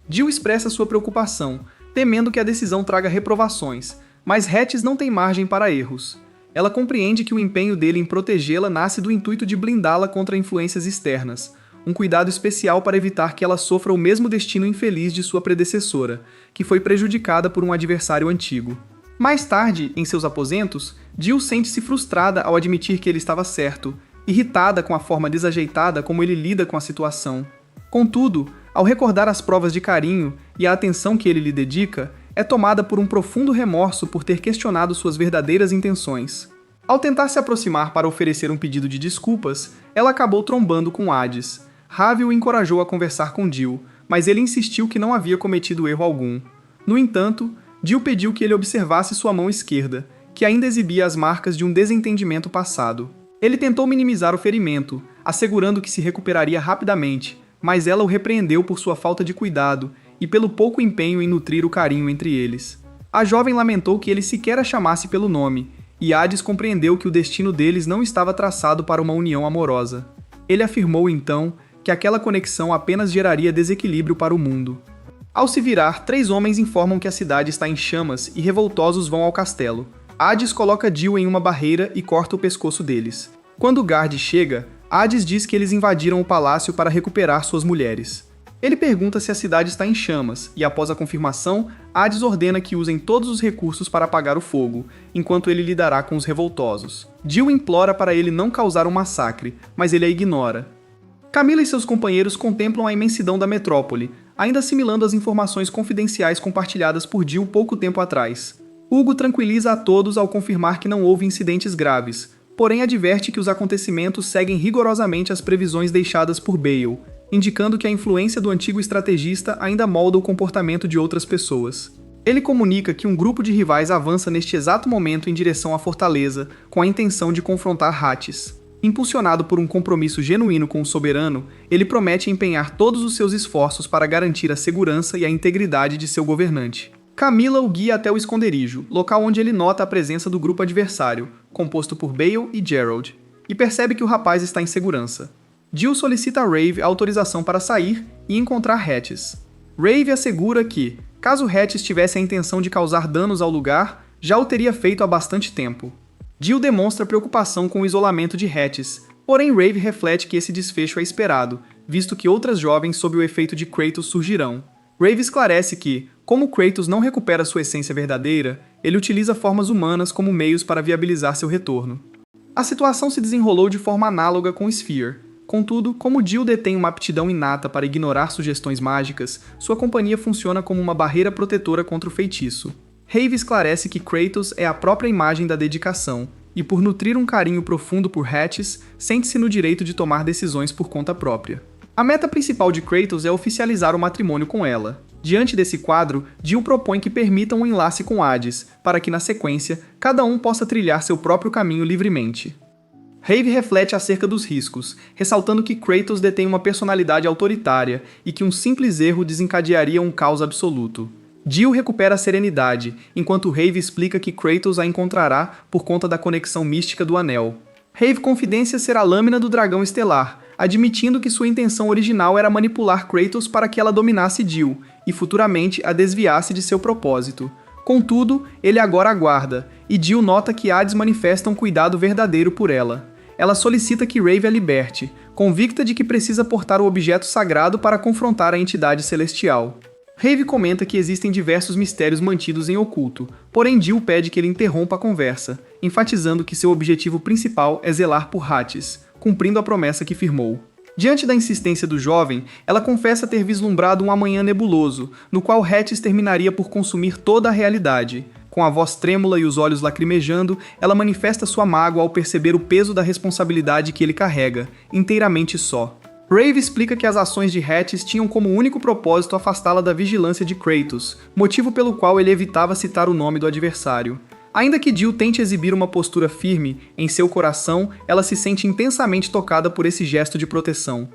Jill expressa sua preocupação, temendo que a decisão traga reprovações, mas Hatice não tem margem para erros. Ela compreende que o empenho dele em protegê-la nasce do intuito de blindá-la contra influências externas, um cuidado especial para evitar que ela sofra o mesmo destino infeliz de sua predecessora, que foi prejudicada por um adversário antigo. Mais tarde, em seus aposentos, Jill sente-se frustrada ao admitir que ele estava certo, irritada com a forma desajeitada como ele lida com a situação. Contudo, ao recordar as provas de carinho e a atenção que ele lhe dedica, é tomada por um profundo remorso por ter questionado suas verdadeiras intenções. Ao tentar se aproximar para oferecer um pedido de desculpas, ela acabou trombando com Hades. Ravi o encorajou a conversar com Jill, mas ele insistiu que não havia cometido erro algum. No entanto, Jill pediu que ele observasse sua mão esquerda, que ainda exibia as marcas de um desentendimento passado. Ele tentou minimizar o ferimento, assegurando que se recuperaria rapidamente, mas ela o repreendeu por sua falta de cuidado e pelo pouco empenho em nutrir o carinho entre eles. A jovem lamentou que ele sequer a chamasse pelo nome, e Hades compreendeu que o destino deles não estava traçado para uma união amorosa. Ele afirmou, então, que aquela conexão apenas geraria desequilíbrio para o mundo. Ao se virar, 3 homens informam que a cidade está em chamas e revoltosos vão ao castelo. Hades coloca Jill em uma barreira e corta o pescoço deles. Quando Gard chega, Hades diz que eles invadiram o palácio para recuperar suas mulheres. Ele pergunta se a cidade está em chamas, e após a confirmação, Hades ordena que usem todos os recursos para apagar o fogo, enquanto ele lidará com os revoltosos. Jill implora para ele não causar um massacre, mas ele a ignora. Camila e seus companheiros contemplam a imensidão da metrópole, ainda assimilando as informações confidenciais compartilhadas por Jill pouco tempo atrás. Hugo tranquiliza a todos ao confirmar que não houve incidentes graves, porém adverte que os acontecimentos seguem rigorosamente as previsões deixadas por Bale, indicando que a influência do antigo estrategista ainda molda o comportamento de outras pessoas. Ele comunica que um grupo de rivais avança neste exato momento em direção à fortaleza, com a intenção de confrontar Hades. Impulsionado por um compromisso genuíno com o soberano, ele promete empenhar todos os seus esforços para garantir a segurança e a integridade de seu governante. Camila o guia até o esconderijo, local onde ele nota a presença do grupo adversário, composto por Bale e Gerald, e percebe que o rapaz está em segurança. Jill solicita a Rave autorização para sair e encontrar Hattis. Rave assegura que, caso Hattis tivesse a intenção de causar danos ao lugar, já o teria feito há bastante tempo. Jill demonstra preocupação com o isolamento de Hattis, porém Rave reflete que esse desfecho é esperado, visto que outras jovens sob o efeito de Kratos surgirão. Rave esclarece que, como Kratos não recupera sua essência verdadeira, ele utiliza formas humanas como meios para viabilizar seu retorno. A situação se desenrolou de forma análoga com Sphere. Contudo, como Jill detém uma aptidão inata para ignorar sugestões mágicas, sua companhia funciona como uma barreira protetora contra o feitiço. Rave esclarece que Kratos é a própria imagem da dedicação, e por nutrir um carinho profundo por Hattis, sente-se no direito de tomar decisões por conta própria. A meta principal de Kratos é oficializar o matrimônio com ela. Diante desse quadro, Jill propõe que permitam um enlace com Hades, para que na sequência, cada um possa trilhar seu próprio caminho livremente. Rave reflete acerca dos riscos, ressaltando que Kratos detém uma personalidade autoritária e que um simples erro desencadearia um caos absoluto. Jill recupera a serenidade, enquanto Rave explica que Kratos a encontrará por conta da conexão mística do Anel. Rave confidencia ser a lâmina do dragão estelar, admitindo que sua intenção original era manipular Kratos para que ela dominasse Jill e futuramente a desviasse de seu propósito. Contudo, ele agora aguarda, e Jill nota que Hades manifesta um cuidado verdadeiro por ela. Ela solicita que Rave a liberte, convicta de que precisa portar o objeto sagrado para confrontar a entidade celestial. Rave comenta que existem diversos mistérios mantidos em oculto, porém Jill pede que ele interrompa a conversa, enfatizando que seu objetivo principal é zelar por Hattis, cumprindo a promessa que firmou. Diante da insistência do jovem, ela confessa ter vislumbrado um amanhã nebuloso, no qual Hattis terminaria por consumir toda a realidade. Com a voz trêmula e os olhos lacrimejando, ela manifesta sua mágoa ao perceber o peso da responsabilidade que ele carrega, inteiramente só. Rave explica que as ações de Hattis tinham como único propósito afastá-la da vigilância de Kratos, motivo pelo qual ele evitava citar o nome do adversário. Ainda que Jill tente exibir uma postura firme, em seu coração, ela se sente intensamente tocada por esse gesto de proteção.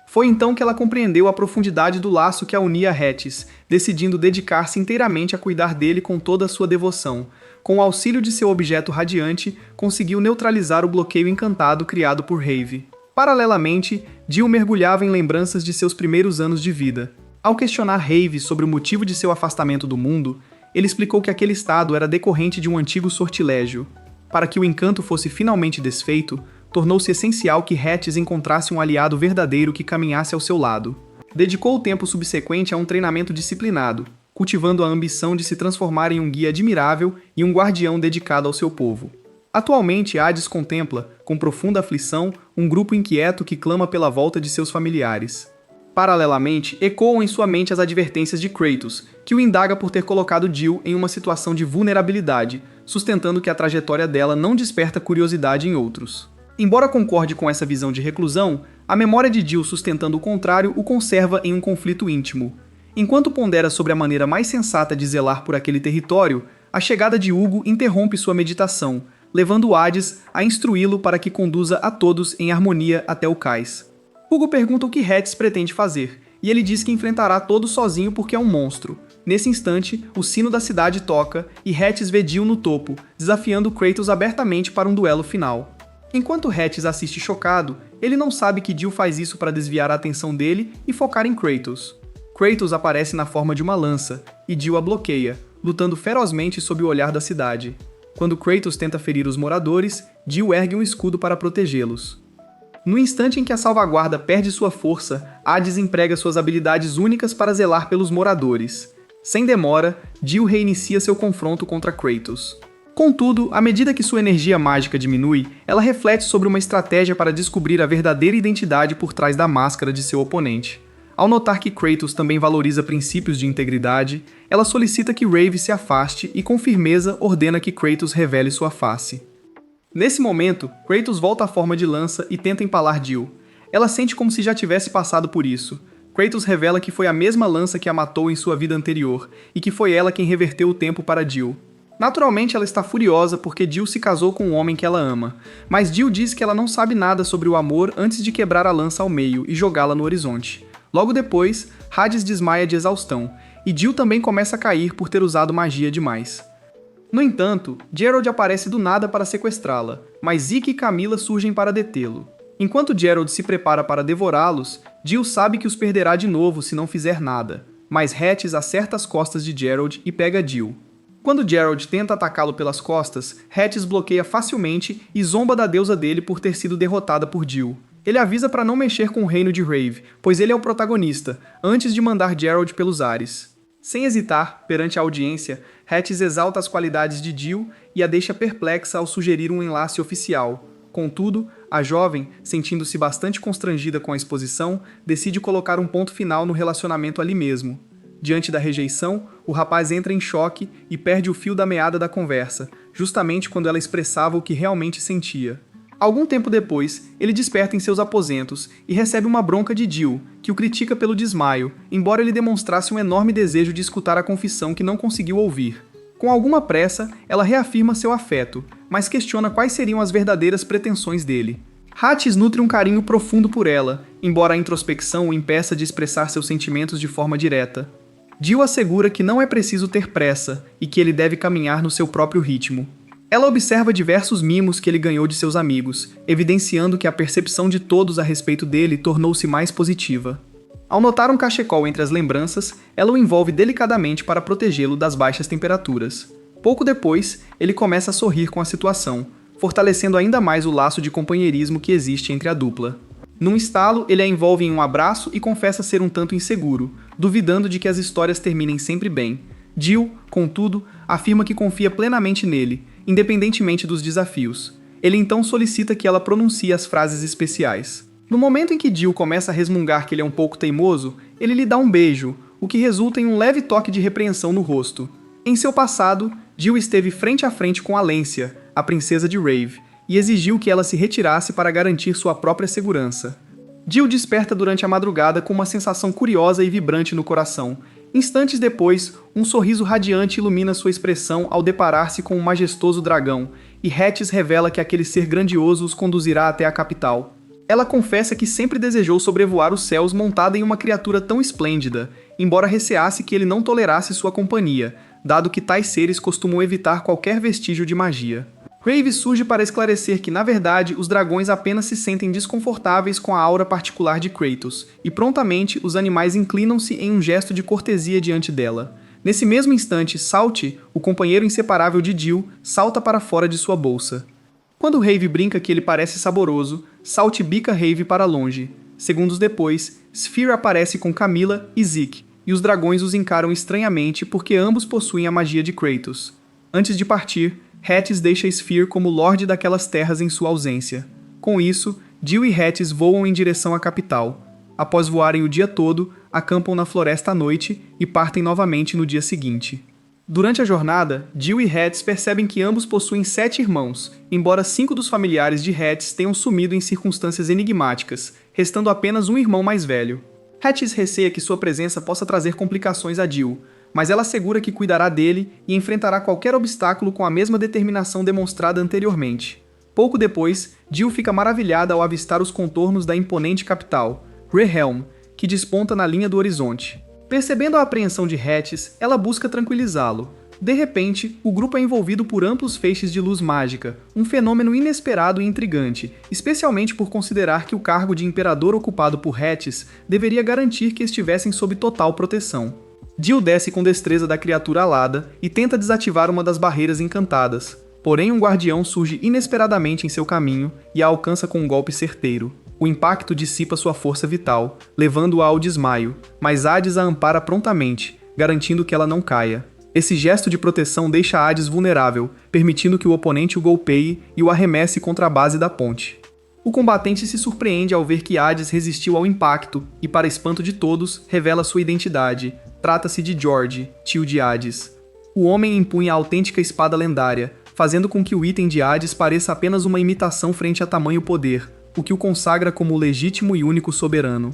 Foi então que ela compreendeu a profundidade do laço que a unia a Hattis, decidindo dedicar-se inteiramente a cuidar dele com toda a sua devoção. Com o auxílio de seu objeto radiante, conseguiu neutralizar o bloqueio encantado criado por Rave. Paralelamente, Jill mergulhava em lembranças de seus primeiros anos de vida. Ao questionar Rave sobre o motivo de seu afastamento do mundo, ele explicou que aquele estado era decorrente de um antigo sortilégio. Para que o encanto fosse finalmente desfeito, tornou-se essencial que Hattis encontrasse um aliado verdadeiro que caminhasse ao seu lado. Dedicou o tempo subsequente a um treinamento disciplinado, cultivando a ambição de se transformar em um guia admirável e um guardião dedicado ao seu povo. Atualmente, Hades contempla, com profunda aflição, um grupo inquieto que clama pela volta de seus familiares. Paralelamente, ecoam em sua mente as advertências de Kratos, que o indaga por ter colocado Jill em uma situação de vulnerabilidade, sustentando que a trajetória dela não desperta curiosidade em outros. Embora concorde com essa visão de reclusão, a memória de Jill sustentando o contrário o conserva em um conflito íntimo. Enquanto pondera sobre a maneira mais sensata de zelar por aquele território, a chegada de Hugo interrompe sua meditação, levando Hades a instruí-lo para que conduza a todos em harmonia até o cais. Hugo pergunta o que Hattis pretende fazer, e ele diz que enfrentará todos sozinho porque é um monstro. Nesse instante, o sino da cidade toca e Hattis vê Jill no topo, desafiando Kratos abertamente para um duelo final. Enquanto Hattis assiste chocado, ele não sabe que Jill faz isso para desviar a atenção dele e focar em Kratos. Kratos aparece na forma de uma lança, e Jill a bloqueia, lutando ferozmente sob o olhar da cidade. Quando Kratos tenta ferir os moradores, Jill ergue um escudo para protegê-los. No instante em que a salvaguarda perde sua força, Hades emprega suas habilidades únicas para zelar pelos moradores. Sem demora, Jill reinicia seu confronto contra Kratos. Contudo, à medida que sua energia mágica diminui, ela reflete sobre uma estratégia para descobrir a verdadeira identidade por trás da máscara de seu oponente. Ao notar que Kratos também valoriza princípios de integridade, ela solicita que Rave se afaste e com firmeza ordena que Kratos revele sua face. Nesse momento, Kratos volta à forma de lança e tenta empalar Jill. Ela sente como se já tivesse passado por isso. Kratos revela que foi a mesma lança que a matou em sua vida anterior, e que foi ela quem reverteu o tempo para Jill. Naturalmente ela está furiosa porque Jill se casou com um homem que ela ama, mas Jill diz que ela não sabe nada sobre o amor antes de quebrar a lança ao meio e jogá-la no horizonte. Logo depois, Hades desmaia de exaustão, e Jill também começa a cair por ter usado magia demais. No entanto, Geralt aparece do nada para sequestrá-la, mas Zeke e Camila surgem para detê-lo. Enquanto Geralt se prepara para devorá-los, Jill sabe que os perderá de novo se não fizer nada, mas Hades acerta as costas de Geralt e pega Jill. Quando Geralt tenta atacá-lo pelas costas, Hades bloqueia facilmente e zomba da deusa dele por ter sido derrotada por Jill. Ele avisa para não mexer com o reino de Rave, pois ele é o protagonista, antes de mandar Geralt pelos ares. Sem hesitar, perante a audiência, Hades exalta as qualidades de Jill e a deixa perplexa ao sugerir um enlace oficial. Contudo, a jovem, sentindo-se bastante constrangida com a exposição, decide colocar um ponto final no relacionamento ali mesmo. Diante da rejeição, o rapaz entra em choque e perde o fio da meada da conversa, justamente quando ela expressava o que realmente sentia. Algum tempo depois, ele desperta em seus aposentos e recebe uma bronca de Jill, que o critica pelo desmaio, embora ele demonstrasse um enorme desejo de escutar a confissão que não conseguiu ouvir. Com alguma pressa, ela reafirma seu afeto, mas questiona quais seriam as verdadeiras pretensões dele. Hades nutre um carinho profundo por ela, embora a introspecção o impeça de expressar seus sentimentos de forma direta. Jill assegura que não é preciso ter pressa e que ele deve caminhar no seu próprio ritmo. Ela observa diversos mimos que ele ganhou de seus amigos, evidenciando que a percepção de todos a respeito dele tornou-se mais positiva. Ao notar um cachecol entre as lembranças, ela o envolve delicadamente para protegê-lo das baixas temperaturas. Pouco depois, ele começa a sorrir com a situação, fortalecendo ainda mais o laço de companheirismo que existe entre a dupla. Num estalo, ele a envolve em um abraço e confessa ser um tanto inseguro, duvidando de que as histórias terminem sempre bem. Jill, contudo, afirma que confia plenamente nele, independentemente dos desafios. Ele então solicita que ela pronuncie as frases especiais. No momento em que Jill começa a resmungar que ele é um pouco teimoso, ele lhe dá um beijo, o que resulta em um leve toque de repreensão no rosto. Em seu passado, Jill esteve frente a frente com Alência, a princesa de Rave, e exigiu que ela se retirasse para garantir sua própria segurança. Jill desperta durante a madrugada com uma sensação curiosa e vibrante no coração. Instantes depois, um sorriso radiante ilumina sua expressão ao deparar-se com um majestoso dragão, e Hades revela que aquele ser grandioso os conduzirá até a capital. Ela confessa que sempre desejou sobrevoar os céus montada em uma criatura tão esplêndida, embora receasse que ele não tolerasse sua companhia, dado que tais seres costumam evitar qualquer vestígio de magia. Rave surge para esclarecer que, na verdade, os dragões apenas se sentem desconfortáveis com a aura particular de Kratos, e prontamente os animais inclinam-se em um gesto de cortesia diante dela. Nesse mesmo instante, Salt, o companheiro inseparável de Jill, salta para fora de sua bolsa. Quando Rave brinca que ele parece saboroso, Salt bica Rave para longe. Segundos depois, Sphere aparece com Camila e Zeke, e os dragões os encaram estranhamente porque ambos possuem a magia de Kratos. Antes de partir, Hades deixa Sphere como Lorde daquelas terras em sua ausência. Com isso, Jill e Hades voam em direção à capital. Após voarem o dia todo, acampam na floresta à noite e partem novamente no dia seguinte. Durante a jornada, Jill e Hades percebem que ambos possuem 7 irmãos, embora 5 dos familiares de Hades tenham sumido em circunstâncias enigmáticas, restando apenas um irmão mais velho. Hades receia que sua presença possa trazer complicações a Jill, mas ela assegura que cuidará dele e enfrentará qualquer obstáculo com a mesma determinação demonstrada anteriormente. Pouco depois, Jill fica maravilhada ao avistar os contornos da imponente capital, Realm, que desponta na linha do horizonte. Percebendo a apreensão de Hades, ela busca tranquilizá-lo. De repente, o grupo é envolvido por amplos feixes de luz mágica, um fenômeno inesperado e intrigante, especialmente por considerar que o cargo de imperador ocupado por Hades deveria garantir que estivessem sob total proteção. Jill desce com destreza da criatura alada e tenta desativar uma das barreiras encantadas, porém um guardião surge inesperadamente em seu caminho e a alcança com um golpe certeiro. O impacto dissipa sua força vital, levando-a ao desmaio, mas Hades a ampara prontamente, garantindo que ela não caia. Esse gesto de proteção deixa Hades vulnerável, permitindo que o oponente o golpeie e o arremesse contra a base da ponte. O combatente se surpreende ao ver que Hades resistiu ao impacto e, para espanto de todos, revela sua identidade. Trata-se de George, tio de Hades. O homem empunha a autêntica espada lendária, fazendo com que o item de Hades pareça apenas uma imitação frente a tamanho poder, o que o consagra como o legítimo e único soberano.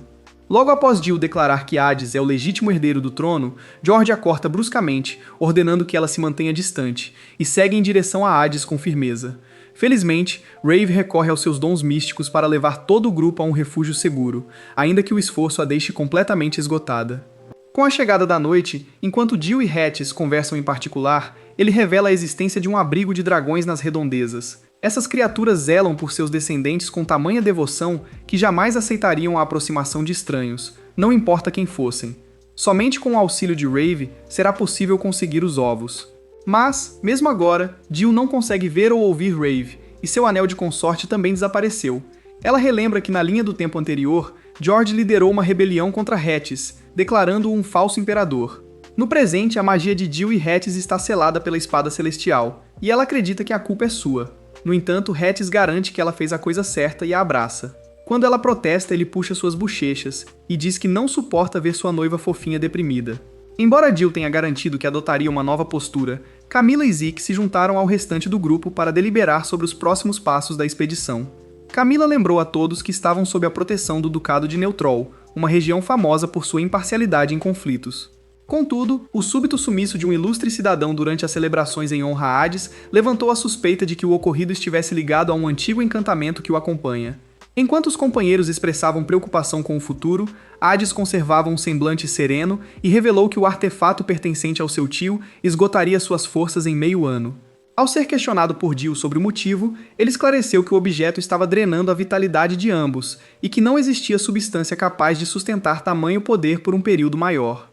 Logo após Jill declarar que Hades é o legítimo herdeiro do trono, George a corta bruscamente, ordenando que ela se mantenha distante, e segue em direção a Hades com firmeza. Felizmente, Rave recorre aos seus dons místicos para levar todo o grupo a um refúgio seguro, ainda que o esforço a deixe completamente esgotada. Com a chegada da noite, enquanto Jill e Hattis conversam em particular, ele revela a existência de um abrigo de dragões nas redondezas. Essas criaturas zelam por seus descendentes com tamanha devoção que jamais aceitariam a aproximação de estranhos, não importa quem fossem. Somente com o auxílio de Rave será possível conseguir os ovos. Mas, mesmo agora, Jill não consegue ver ou ouvir Rave, e seu anel de consorte também desapareceu. Ela relembra que na linha do tempo anterior, George liderou uma rebelião contra Hattis, declarando-o um falso imperador. No presente, a magia de Jill e Hattis está selada pela espada celestial, e ela acredita que a culpa é sua. No entanto, Hattis garante que ela fez a coisa certa e a abraça. Quando ela protesta, ele puxa suas bochechas e diz que não suporta ver sua noiva fofinha deprimida. Embora Jill tenha garantido que adotaria uma nova postura, Camila e Zeke se juntaram ao restante do grupo para deliberar sobre os próximos passos da expedição. Camila lembrou a todos que estavam sob a proteção do Ducado de Neutrol, uma região famosa por sua imparcialidade em conflitos. Contudo, o súbito sumiço de um ilustre cidadão durante as celebrações em honra a Hades levantou a suspeita de que o ocorrido estivesse ligado a um antigo encantamento que o acompanha. Enquanto os companheiros expressavam preocupação com o futuro, Hades conservava um semblante sereno e revelou que o artefato pertencente ao seu tio esgotaria suas forças em meio ano. Ao ser questionado por Jill sobre o motivo, ele esclareceu que o objeto estava drenando a vitalidade de ambos e que não existia substância capaz de sustentar tamanho poder por um período maior.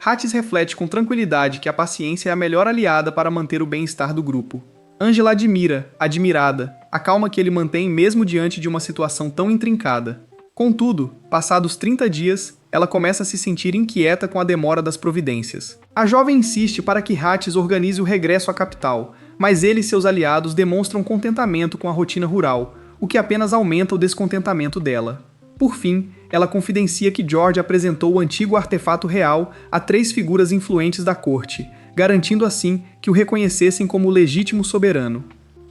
Hattis reflete com tranquilidade que a paciência é a melhor aliada para manter o bem-estar do grupo. Angela admirada, a calma que ele mantém mesmo diante de uma situação tão intrincada. Contudo, passados 30 dias, ela começa a se sentir inquieta com a demora das providências. A jovem insiste para que Hattis organize o regresso à capital, mas ele e seus aliados demonstram contentamento com a rotina rural, o que apenas aumenta o descontentamento dela. Por fim, ela confidencia que George apresentou o antigo artefato real a 3 figuras influentes da corte, garantindo assim que o reconhecessem como o legítimo soberano.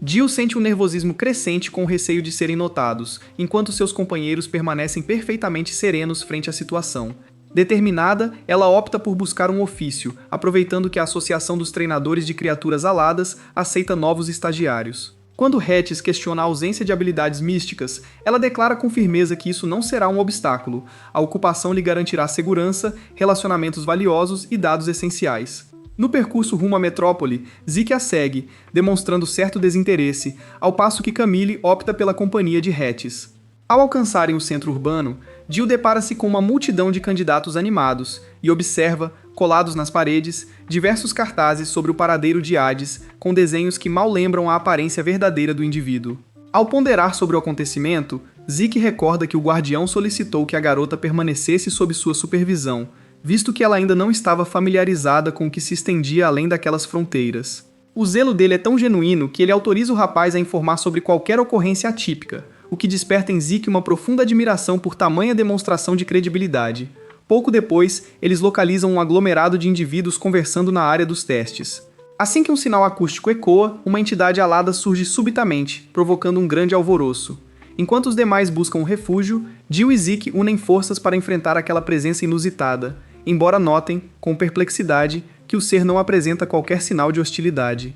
Jill sente um nervosismo crescente com o receio de serem notados, enquanto seus companheiros permanecem perfeitamente serenos frente à situação. Determinada, ela opta por buscar um ofício, aproveitando que a Associação dos Treinadores de Criaturas Aladas aceita novos estagiários. Quando Hattis questiona a ausência de habilidades místicas, ela declara com firmeza que isso não será um obstáculo. A ocupação lhe garantirá segurança, relacionamentos valiosos e dados essenciais. No percurso rumo à metrópole, Zeke a segue, demonstrando certo desinteresse, ao passo que Camille opta pela companhia de Hattis. Ao alcançarem o centro urbano, Jill depara-se com uma multidão de candidatos animados e observa, colados nas paredes, diversos cartazes sobre o paradeiro de Hades, com desenhos que mal lembram a aparência verdadeira do indivíduo. Ao ponderar sobre o acontecimento, Zeke recorda que o guardião solicitou que a garota permanecesse sob sua supervisão, visto que ela ainda não estava familiarizada com o que se estendia além daquelas fronteiras. O zelo dele é tão genuíno que ele autoriza o rapaz a informar sobre qualquer ocorrência atípica, o que desperta em Zeke uma profunda admiração por tamanha demonstração de credibilidade. Pouco depois, eles localizam um aglomerado de indivíduos conversando na área dos testes. Assim que um sinal acústico ecoa, uma entidade alada surge subitamente, provocando um grande alvoroço. Enquanto os demais buscam um refúgio, Jill e Zeke unem forças para enfrentar aquela presença inusitada, embora notem, com perplexidade, que o ser não apresenta qualquer sinal de hostilidade.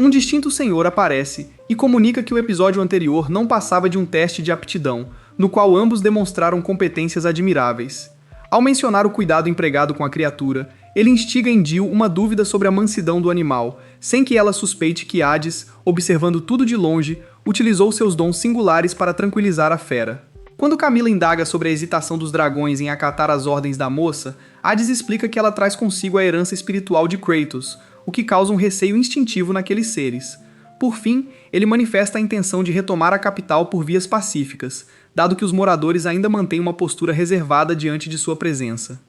Um distinto senhor aparece e comunica que o episódio anterior não passava de um teste de aptidão, no qual ambos demonstraram competências admiráveis. Ao mencionar o cuidado empregado com a criatura, ele instiga em Jill uma dúvida sobre a mansidão do animal, sem que ela suspeite que Hades, observando tudo de longe, utilizou seus dons singulares para tranquilizar a fera. Quando Camila indaga sobre a hesitação dos dragões em acatar as ordens da moça, Hades explica que ela traz consigo a herança espiritual de Kratos, o que causa um receio instintivo naqueles seres. Por fim, ele manifesta a intenção de retomar a capital por vias pacíficas, dado que os moradores ainda mantêm uma postura reservada diante de sua presença.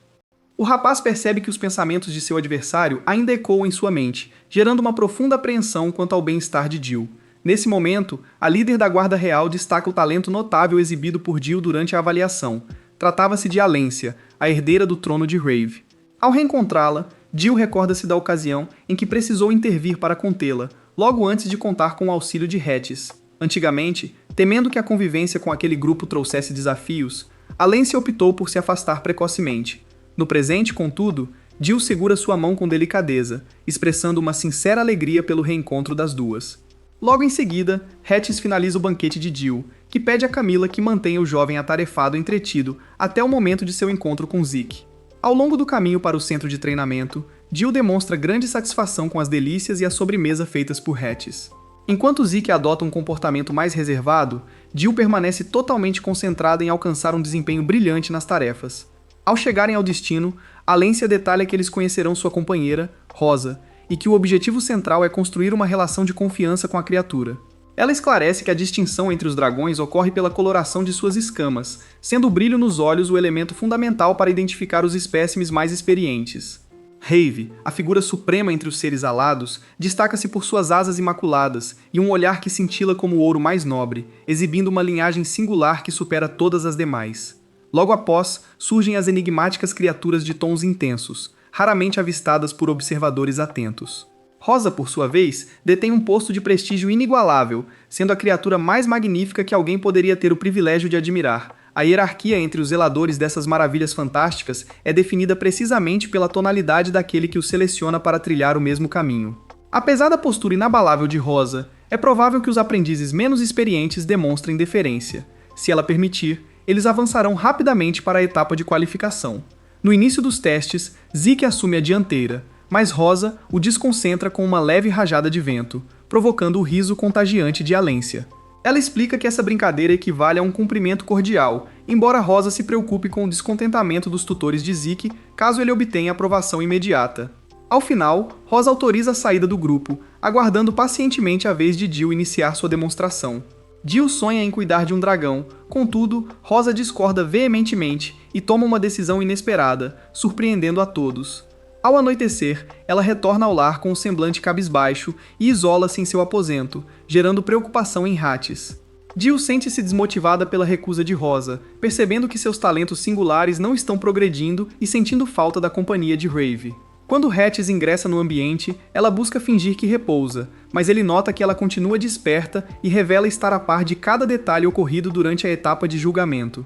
O rapaz percebe que os pensamentos de seu adversário ainda ecoam em sua mente, gerando uma profunda apreensão quanto ao bem-estar de Jill. Nesse momento, a líder da Guarda Real destaca o talento notável exibido por Jill durante a avaliação. Tratava-se de Alência, a herdeira do trono de Rave. Ao reencontrá-la, Jill recorda-se da ocasião em que precisou intervir para contê-la, logo antes de contar com o auxílio de Hattis. Antigamente, temendo que a convivência com aquele grupo trouxesse desafios, Alência optou por se afastar precocemente. No presente, contudo, Jill segura sua mão com delicadeza, expressando uma sincera alegria pelo reencontro das duas. Logo em seguida, Hattis finaliza o banquete de Jill, que pede a Camila que mantenha o jovem atarefado entretido até o momento de seu encontro com Zeke. Ao longo do caminho para o centro de treinamento, Jill demonstra grande satisfação com as delícias e a sobremesa feitas por Hattis. Enquanto Zeke adota um comportamento mais reservado, Jill permanece totalmente concentrada em alcançar um desempenho brilhante nas tarefas. Ao chegarem ao destino, Alência detalha que eles conhecerão sua companheira, Rosa, e que o objetivo central é construir uma relação de confiança com a criatura. Ela esclarece que a distinção entre os dragões ocorre pela coloração de suas escamas, sendo o brilho nos olhos o elemento fundamental para identificar os espécimes mais experientes. Rave, a figura suprema entre os seres alados, destaca-se por suas asas imaculadas e um olhar que cintila como o ouro mais nobre, exibindo uma linhagem singular que supera todas as demais. Logo após, surgem as enigmáticas criaturas de tons intensos, raramente avistadas por observadores atentos. Rosa, por sua vez, detém um posto de prestígio inigualável, sendo a criatura mais magnífica que alguém poderia ter o privilégio de admirar. A hierarquia entre os zeladores dessas maravilhas fantásticas é definida precisamente pela tonalidade daquele que os seleciona para trilhar o mesmo caminho. Apesar da postura inabalável de Rosa, é provável que os aprendizes menos experientes demonstrem deferência. Se ela permitir, eles avançarão rapidamente para a etapa de qualificação. No início dos testes, Zeke assume a dianteira, mas Rosa o desconcentra com uma leve rajada de vento, provocando o riso contagiante de Alência. Ela explica que essa brincadeira equivale a um cumprimento cordial, embora Rosa se preocupe com o descontentamento dos tutores de Zeke caso ele obtenha aprovação imediata. Ao final, Rosa autoriza a saída do grupo, aguardando pacientemente a vez de Jill iniciar sua demonstração. Jill sonha em cuidar de um dragão, contudo, Rosa discorda veementemente e toma uma decisão inesperada, surpreendendo a todos. Ao anoitecer, ela retorna ao lar com um semblante cabisbaixo e isola-se em seu aposento, gerando preocupação em Hattis. Jill sente-se desmotivada pela recusa de Rosa, percebendo que seus talentos singulares não estão progredindo e sentindo falta da companhia de Rave. Quando Hattis ingressa no ambiente, ela busca fingir que repousa, mas ele nota que ela continua desperta e revela estar a par de cada detalhe ocorrido durante a etapa de julgamento.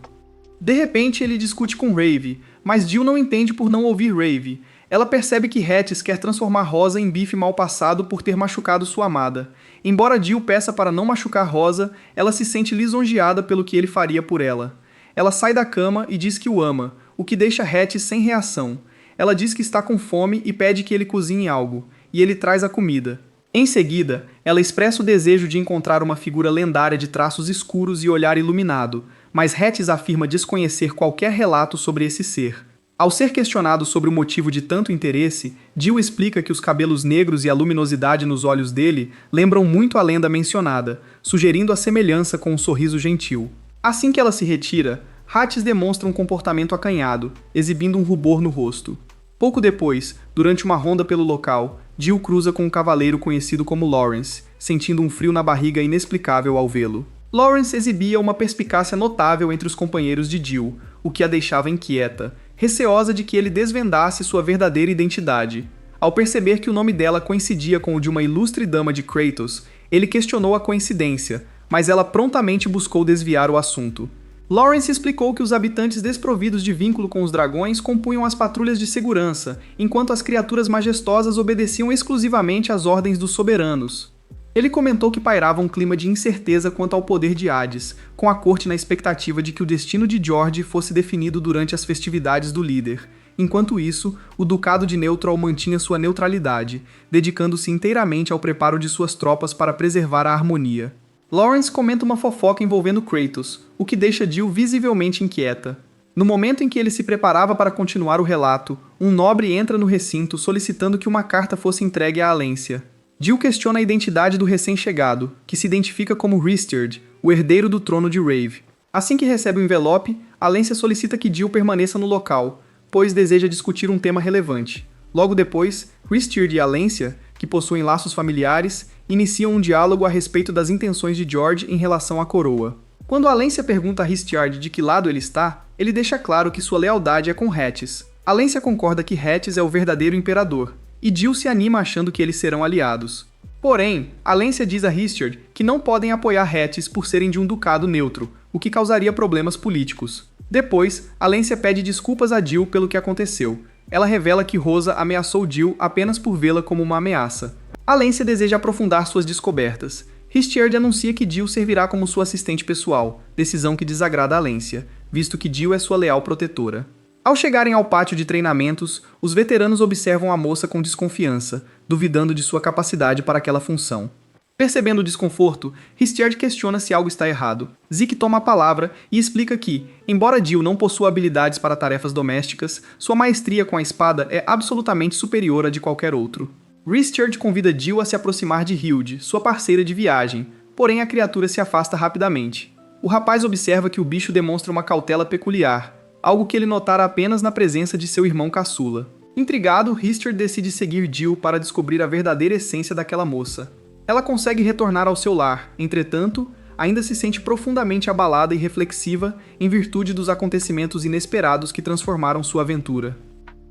De repente, ele discute com Rave, mas Jill não entende por não ouvir Rave. Ela percebe que Hattis quer transformar Rosa em bife mal passado por ter machucado sua amada. Embora Jill peça para não machucar Rosa, ela se sente lisonjeada pelo que ele faria por ela. Ela sai da cama e diz que o ama, o que deixa Hattis sem reação. Ela diz que está com fome e pede que ele cozinhe algo, e ele traz a comida. Em seguida, ela expressa o desejo de encontrar uma figura lendária de traços escuros e olhar iluminado, mas Hattis afirma desconhecer qualquer relato sobre esse ser. Ao ser questionado sobre o motivo de tanto interesse, Jill explica que os cabelos negros e a luminosidade nos olhos dele lembram muito a lenda mencionada, sugerindo a semelhança com um sorriso gentil. Assim que ela se retira, Hattis demonstra um comportamento acanhado, exibindo um rubor no rosto. Pouco depois, durante uma ronda pelo local, Jill cruza com um cavaleiro conhecido como Lawrence, sentindo um frio na barriga inexplicável ao vê-lo. Lawrence exibia uma perspicácia notável entre os companheiros de Jill, o que a deixava inquieta, receosa de que ele desvendasse sua verdadeira identidade. Ao perceber que o nome dela coincidia com o de uma ilustre dama de Kratos, ele questionou a coincidência, mas ela prontamente buscou desviar o assunto. Lawrence explicou que os habitantes desprovidos de vínculo com os dragões compunham as patrulhas de segurança, enquanto as criaturas majestosas obedeciam exclusivamente às ordens dos soberanos. Ele comentou que pairava um clima de incerteza quanto ao poder de Hades, com a corte na expectativa de que o destino de George fosse definido durante as festividades do líder. Enquanto isso, o Ducado de Neutral mantinha sua neutralidade, dedicando-se inteiramente ao preparo de suas tropas para preservar a harmonia. Lawrence comenta uma fofoca envolvendo Kratos, o que deixa Jill visivelmente inquieta. No momento em que ele se preparava para continuar o relato, um nobre entra no recinto solicitando que uma carta fosse entregue a Alência. Jill questiona a identidade do recém-chegado, que se identifica como Risteard, o herdeiro do trono de Rave. Assim que recebe o envelope, Alência solicita que Jill permaneça no local, pois deseja discutir um tema relevante. Logo depois, Risteard e Alência, que possuem laços familiares, iniciam um diálogo a respeito das intenções de George em relação à coroa. Quando Alência pergunta a Risteard de que lado ele está, ele deixa claro que sua lealdade é com Hattis. Alência concorda que Hattis é o verdadeiro imperador, e Jill se anima achando que eles serão aliados. Porém, Alência diz a Risteard que não podem apoiar Hattis por serem de um ducado neutro, o que causaria problemas políticos. Depois, Alência pede desculpas a Jill pelo que aconteceu. Ela revela que Rosa ameaçou Jill apenas por vê-la como uma ameaça. Alência deseja aprofundar suas descobertas. Risteard anuncia que Jill servirá como sua assistente pessoal, decisão que desagrada a Alência, visto que Jill é sua leal protetora. Ao chegarem ao pátio de treinamentos, os veteranos observam a moça com desconfiança, duvidando de sua capacidade para aquela função. Percebendo o desconforto, Risteard questiona se algo está errado. Zeke toma a palavra e explica que, embora Jill não possua habilidades para tarefas domésticas, sua maestria com a espada é absolutamente superior à de qualquer outro. Risteard convida Jill a se aproximar de Hilde, sua parceira de viagem, porém a criatura se afasta rapidamente. O rapaz observa que o bicho demonstra uma cautela peculiar, algo que ele notara apenas na presença de seu irmão caçula. Intrigado, Risteard decide seguir Jill para descobrir a verdadeira essência daquela moça. Ela consegue retornar ao seu lar, entretanto, ainda se sente profundamente abalada e reflexiva em virtude dos acontecimentos inesperados que transformaram sua aventura.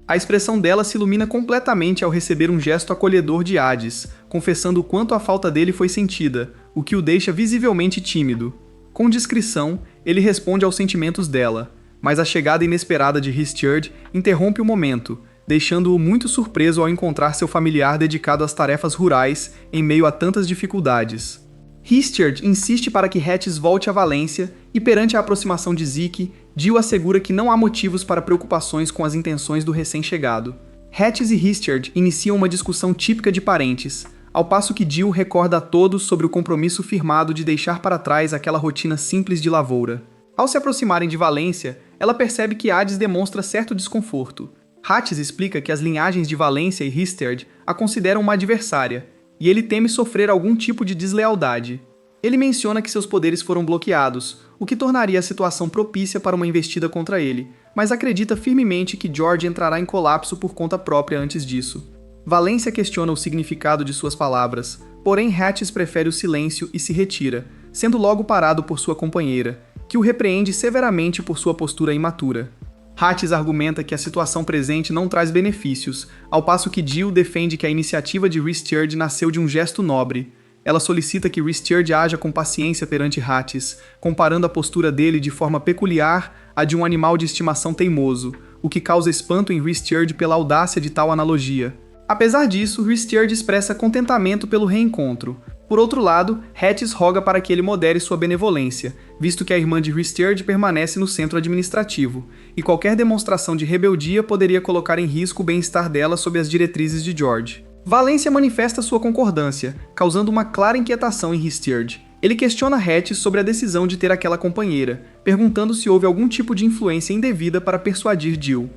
A expressão dela se ilumina completamente ao receber um gesto acolhedor de Hades, confessando o quanto a falta dele foi sentida, o que o deixa visivelmente tímido. Com discrição, ele responde aos sentimentos dela, mas a chegada inesperada de Risteard interrompe o momento, deixando-o muito surpreso ao encontrar seu familiar dedicado às tarefas rurais em meio a tantas dificuldades. Risteard insiste para que Hattis volte à Valência e, perante a aproximação de Zeke, Jill assegura que não há motivos para preocupações com as intenções do recém-chegado. Hattis e Risteard iniciam uma discussão típica de parentes, ao passo que Jill recorda a todos sobre o compromisso firmado de deixar para trás aquela rotina simples de lavoura. Ao se aproximarem de Valência, ela percebe que Hades demonstra certo desconforto. Hattis explica que as linhagens de Valência e Risteard a consideram uma adversária, e ele teme sofrer algum tipo de deslealdade. Ele menciona que seus poderes foram bloqueados, o que tornaria a situação propícia para uma investida contra ele, mas acredita firmemente que George entrará em colapso por conta própria antes disso. Valência questiona o significado de suas palavras, porém Hattis prefere o silêncio e se retira, sendo logo parado por sua companheira, que o repreende severamente por sua postura imatura. Hattis argumenta que a situação presente não traz benefícios, ao passo que Jill defende que a iniciativa de Risteard nasceu de um gesto nobre. Ela solicita que Risteard haja com paciência perante Hattis, comparando a postura dele de forma peculiar à de um animal de estimação teimoso, o que causa espanto em Risteard pela audácia de tal analogia. Apesar disso, Risteard expressa contentamento pelo reencontro. Por outro lado, Hattis roga para que ele modere sua benevolência, visto que a irmã de Risteard permanece no centro administrativo, e qualquer demonstração de rebeldia poderia colocar em risco o bem-estar dela sob as diretrizes de George. Valência manifesta sua concordância, causando uma clara inquietação em Risteard. Ele questiona Hattis sobre a decisão de ter aquela companheira, perguntando se houve algum tipo de influência indevida para persuadir Jill.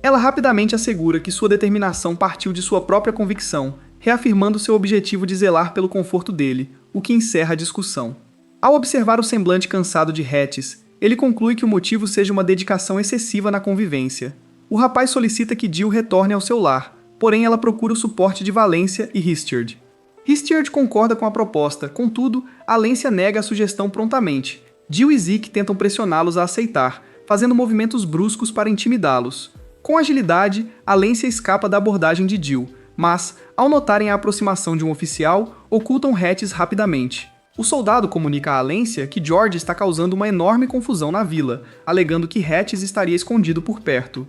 Ela rapidamente assegura que sua determinação partiu de sua própria convicção, reafirmando seu objetivo de zelar pelo conforto dele, o que encerra a discussão. Ao observar o semblante cansado de Hattis, ele conclui que o motivo seja uma dedicação excessiva na convivência. O rapaz solicita que Jill retorne ao seu lar, porém ela procura o suporte de Valência e Risteard. Risteard concorda com a proposta, contudo, Alência nega a sugestão prontamente. Jill e Zeke tentam pressioná-los a aceitar, fazendo movimentos bruscos para intimidá-los. Com agilidade, Alência escapa da abordagem de Jill, mas, ao notarem a aproximação de um oficial, ocultam Hattis rapidamente. O soldado comunica a Alência que George está causando uma enorme confusão na vila, alegando que Hattis estaria escondido por perto.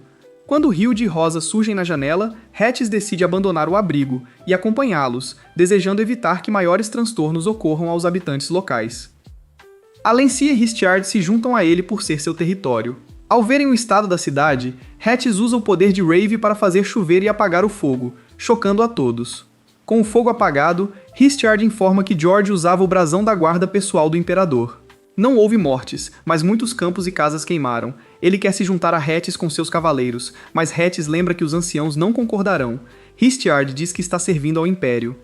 Quando Hilde e Rosa surgem na janela, Hattis decide abandonar o abrigo e acompanhá-los, desejando evitar que maiores transtornos ocorram aos habitantes locais. Alência e Risteard se juntam a ele por ser seu território. Ao verem o estado da cidade, Hattis usa o poder de Rave para fazer chover e apagar o fogo, chocando a todos. Com o fogo apagado, Risteard informa que George usava o brasão da guarda pessoal do imperador. Não houve mortes, mas muitos campos e casas queimaram. Ele quer se juntar a Hattis com seus cavaleiros, mas Hattis lembra que os anciãos não concordarão. Risteard diz que está servindo ao Império.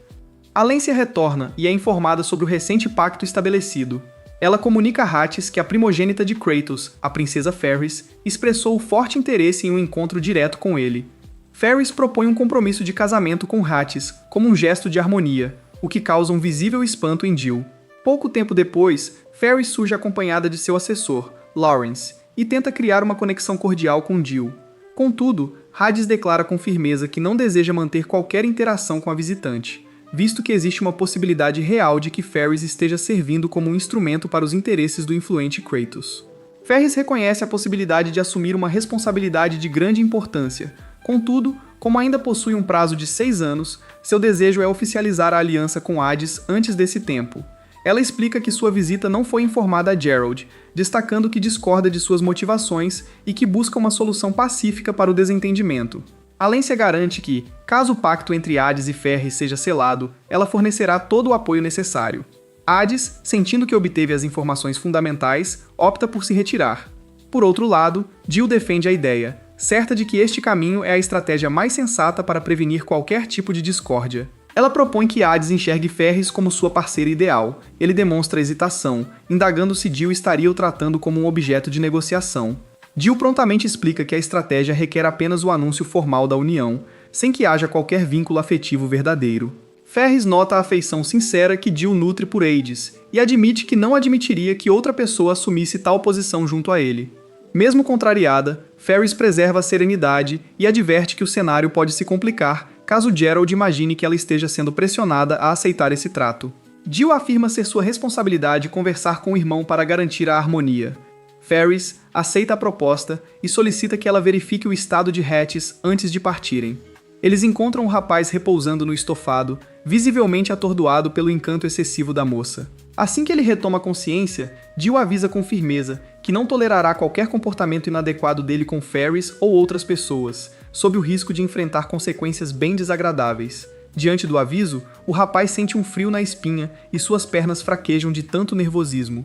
Alência retorna e é informada sobre o recente pacto estabelecido. Ela comunica a Hatice que a primogênita de Kratos, a princesa Ferris, expressou forte interesse em um encontro direto com ele. Ferris propõe um compromisso de casamento com Hatice como um gesto de harmonia, o que causa um visível espanto em Jill. Pouco tempo depois, Ferris surge acompanhada de seu assessor, Lawrence, e tenta criar uma conexão cordial com Jill. Contudo, Hades declara com firmeza que não deseja manter qualquer interação com a visitante, visto que existe uma possibilidade real de que Ferris esteja servindo como um instrumento para os interesses do influente Kratos. Ferris reconhece a possibilidade de assumir uma responsabilidade de grande importância. Contudo, como ainda possui um prazo de 6 anos, seu desejo é oficializar a aliança com Hades antes desse tempo. Ela explica que sua visita não foi informada a Geralt, destacando que discorda de suas motivações e que busca uma solução pacífica para o desentendimento. Alência garante que, caso o pacto entre Hades e Ferris seja selado, ela fornecerá todo o apoio necessário. Hades, sentindo que obteve as informações fundamentais, opta por se retirar. Por outro lado, Jill defende a ideia, certa de que este caminho é a estratégia mais sensata para prevenir qualquer tipo de discórdia. Ela propõe que Hades enxergue Ferris como sua parceira ideal. Ele demonstra hesitação, indagando se Jill estaria o tratando como um objeto de negociação. Jill prontamente explica que a estratégia requer apenas o anúncio formal da união, sem que haja qualquer vínculo afetivo verdadeiro. Ferris nota a afeição sincera que Jill nutre por Hades, e admite que não admitiria que outra pessoa assumisse tal posição junto a ele. Mesmo contrariada, Ferris preserva a serenidade e adverte que o cenário pode se complicar caso Geralt imagine que ela esteja sendo pressionada a aceitar esse trato. Jill afirma ser sua responsabilidade conversar com o irmão para garantir a harmonia. Ferris aceita a proposta e solicita que ela verifique o estado de Hatice antes de partirem. Eles encontram o rapaz repousando no estofado, visivelmente atordoado pelo encanto excessivo da moça. Assim que ele retoma a consciência, Jill avisa com firmeza que não tolerará qualquer comportamento inadequado dele com Ferris ou outras pessoas, sob o risco de enfrentar consequências bem desagradáveis. Diante do aviso, o rapaz sente um frio na espinha e suas pernas fraquejam de tanto nervosismo.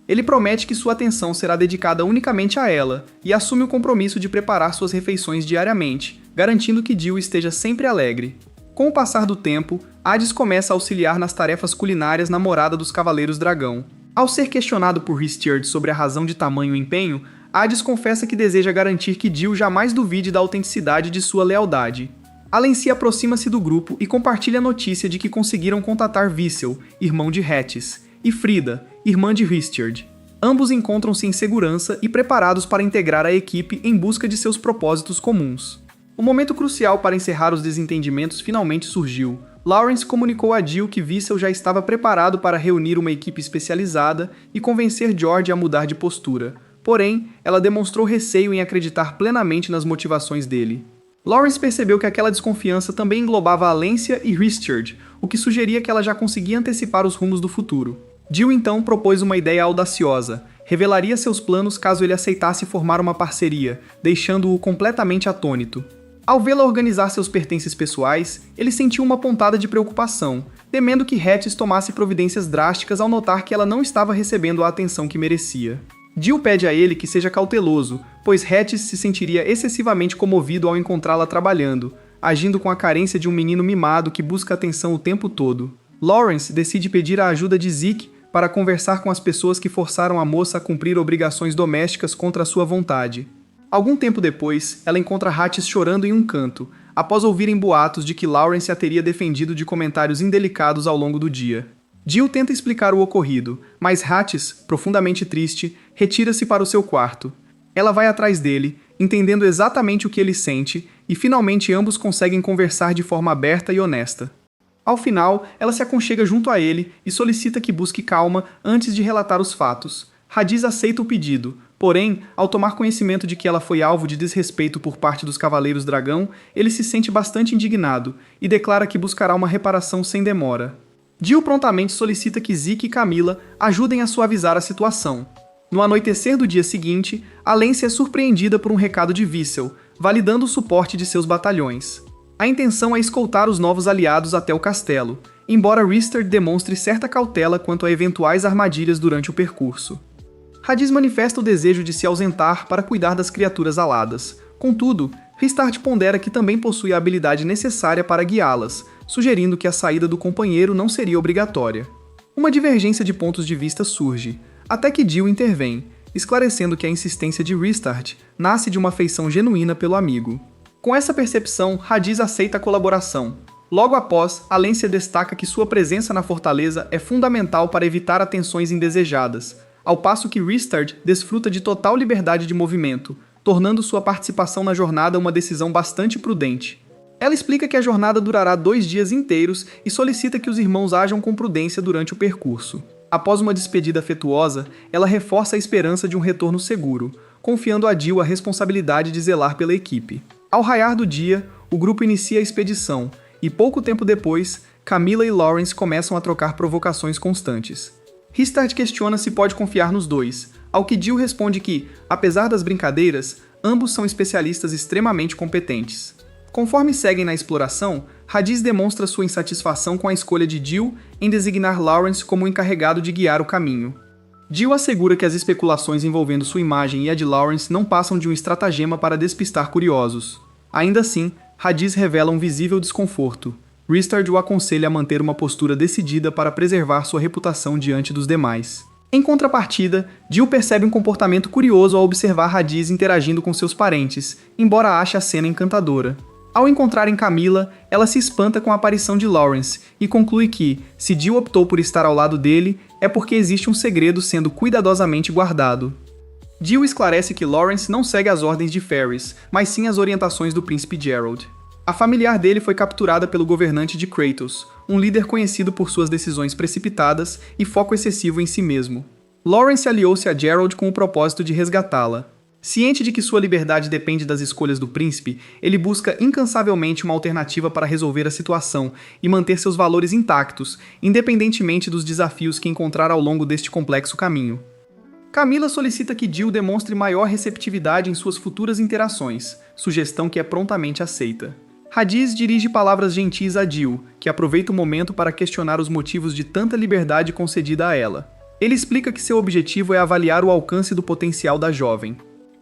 Ele promete que sua atenção será dedicada unicamente a ela e assume o compromisso de preparar suas refeições diariamente, garantindo que Jill esteja sempre alegre. Com o passar do tempo, Hades começa a auxiliar nas tarefas culinárias na morada dos Cavaleiros Dragão. Ao ser questionado por Risteard sobre a razão de tamanho empenho, Hades confessa que deseja garantir que Jill jamais duvide da autenticidade de sua lealdade. Alency aproxima-se do grupo e compartilha a notícia de que conseguiram contatar Vissel, irmão de Hatice, e Frida, irmã de Risteard. Ambos encontram-se em segurança e preparados para integrar a equipe em busca de seus propósitos comuns. O momento crucial para encerrar os desentendimentos finalmente surgiu. Lawrence comunicou a Jill que Vissel já estava preparado para reunir uma equipe especializada e convencer George a mudar de postura. Porém, ela demonstrou receio em acreditar plenamente nas motivações dele. Lawrence percebeu que aquela desconfiança também englobava Alência e Risteard, o que sugeria que ela já conseguia antecipar os rumos do futuro. Jill então propôs uma ideia audaciosa. Revelaria seus planos caso ele aceitasse formar uma parceria, deixando-o completamente atônito. Ao vê-la organizar seus pertences pessoais, ele sentiu uma pontada de preocupação, temendo que Hatice tomasse providências drásticas ao notar que ela não estava recebendo a atenção que merecia. Jill pede a ele que seja cauteloso, pois Hatice se sentiria excessivamente comovido ao encontrá-la trabalhando, agindo com a carência de um menino mimado que busca atenção o tempo todo. Lawrence decide pedir a ajuda de Zeke para conversar com as pessoas que forçaram a moça a cumprir obrigações domésticas contra sua vontade. Algum tempo depois, ela encontra Hatice chorando em um canto, após ouvirem boatos de que Lawrence a teria defendido de comentários indelicados ao longo do dia. Jill tenta explicar o ocorrido, mas Hatice, profundamente triste, retira-se para o seu quarto. Ela vai atrás dele, entendendo exatamente o que ele sente, e finalmente ambos conseguem conversar de forma aberta e honesta. Ao final, ela se aconchega junto a ele e solicita que busque calma antes de relatar os fatos. Hades aceita o pedido, porém, ao tomar conhecimento de que ela foi alvo de desrespeito por parte dos Cavaleiros Dragão, ele se sente bastante indignado e declara que buscará uma reparação sem demora. Jill prontamente solicita que Zeke e Camila ajudem a suavizar a situação. No anoitecer do dia seguinte, Alência é surpreendida por um recado de Vissel, validando o suporte de seus batalhões. A intenção é escoltar os novos aliados até o castelo, embora Risteard demonstre certa cautela quanto a eventuais armadilhas durante o percurso. Hades manifesta o desejo de se ausentar para cuidar das criaturas aladas. Contudo, Risteard pondera que também possui a habilidade necessária para guiá-las, sugerindo que a saída do companheiro não seria obrigatória. Uma divergência de pontos de vista surge, até que Jill intervém, esclarecendo que a insistência de Restart nasce de uma afeição genuína pelo amigo. Com essa percepção, Hadiz aceita a colaboração. Logo após, Alência destaca que sua presença na fortaleza é fundamental para evitar atenções indesejadas, ao passo que Restart desfruta de total liberdade de movimento, tornando sua participação na jornada uma decisão bastante prudente. Ela explica que a jornada durará 2 dias inteiros e solicita que os irmãos ajam com prudência durante o percurso. Após uma despedida afetuosa, ela reforça a esperança de um retorno seguro, confiando a Jill a responsabilidade de zelar pela equipe. Ao raiar do dia, o grupo inicia a expedição, e pouco tempo depois, Camila e Lawrence começam a trocar provocações constantes. Restart questiona se pode confiar nos dois, ao que Jill responde que, apesar das brincadeiras, ambos são especialistas extremamente competentes. Conforme seguem na exploração, Hadiz demonstra sua insatisfação com a escolha de Jill em designar Lawrence como o encarregado de guiar o caminho. Jill assegura que as especulações envolvendo sua imagem e a de Lawrence não passam de um estratagema para despistar curiosos. Ainda assim, Hadiz revela um visível desconforto. Restart o aconselha a manter uma postura decidida para preservar sua reputação diante dos demais. Em contrapartida, Jill percebe um comportamento curioso ao observar Hadiz interagindo com seus parentes, embora ache a cena encantadora. Ao encontrarem Camila, ela se espanta com a aparição de Lawrence e conclui que, se Jill optou por estar ao lado dele, é porque existe um segredo sendo cuidadosamente guardado. Jill esclarece que Lawrence não segue as ordens de Ferris, mas sim as orientações do príncipe Gerald. A familiar dele foi capturada pelo governante de Kratos, um líder conhecido por suas decisões precipitadas e foco excessivo em si mesmo. Lawrence aliou-se a Gerald com o propósito de resgatá-la. Ciente de que sua liberdade depende das escolhas do príncipe, ele busca incansavelmente uma alternativa para resolver a situação e manter seus valores intactos, independentemente dos desafios que encontrar ao longo deste complexo caminho. Camila solicita que Jill demonstre maior receptividade em suas futuras interações, sugestão que é prontamente aceita. Hadiz dirige palavras gentis a Jill, que aproveita o momento para questionar os motivos de tanta liberdade concedida a ela. Ele explica que seu objetivo é avaliar o alcance do potencial da jovem.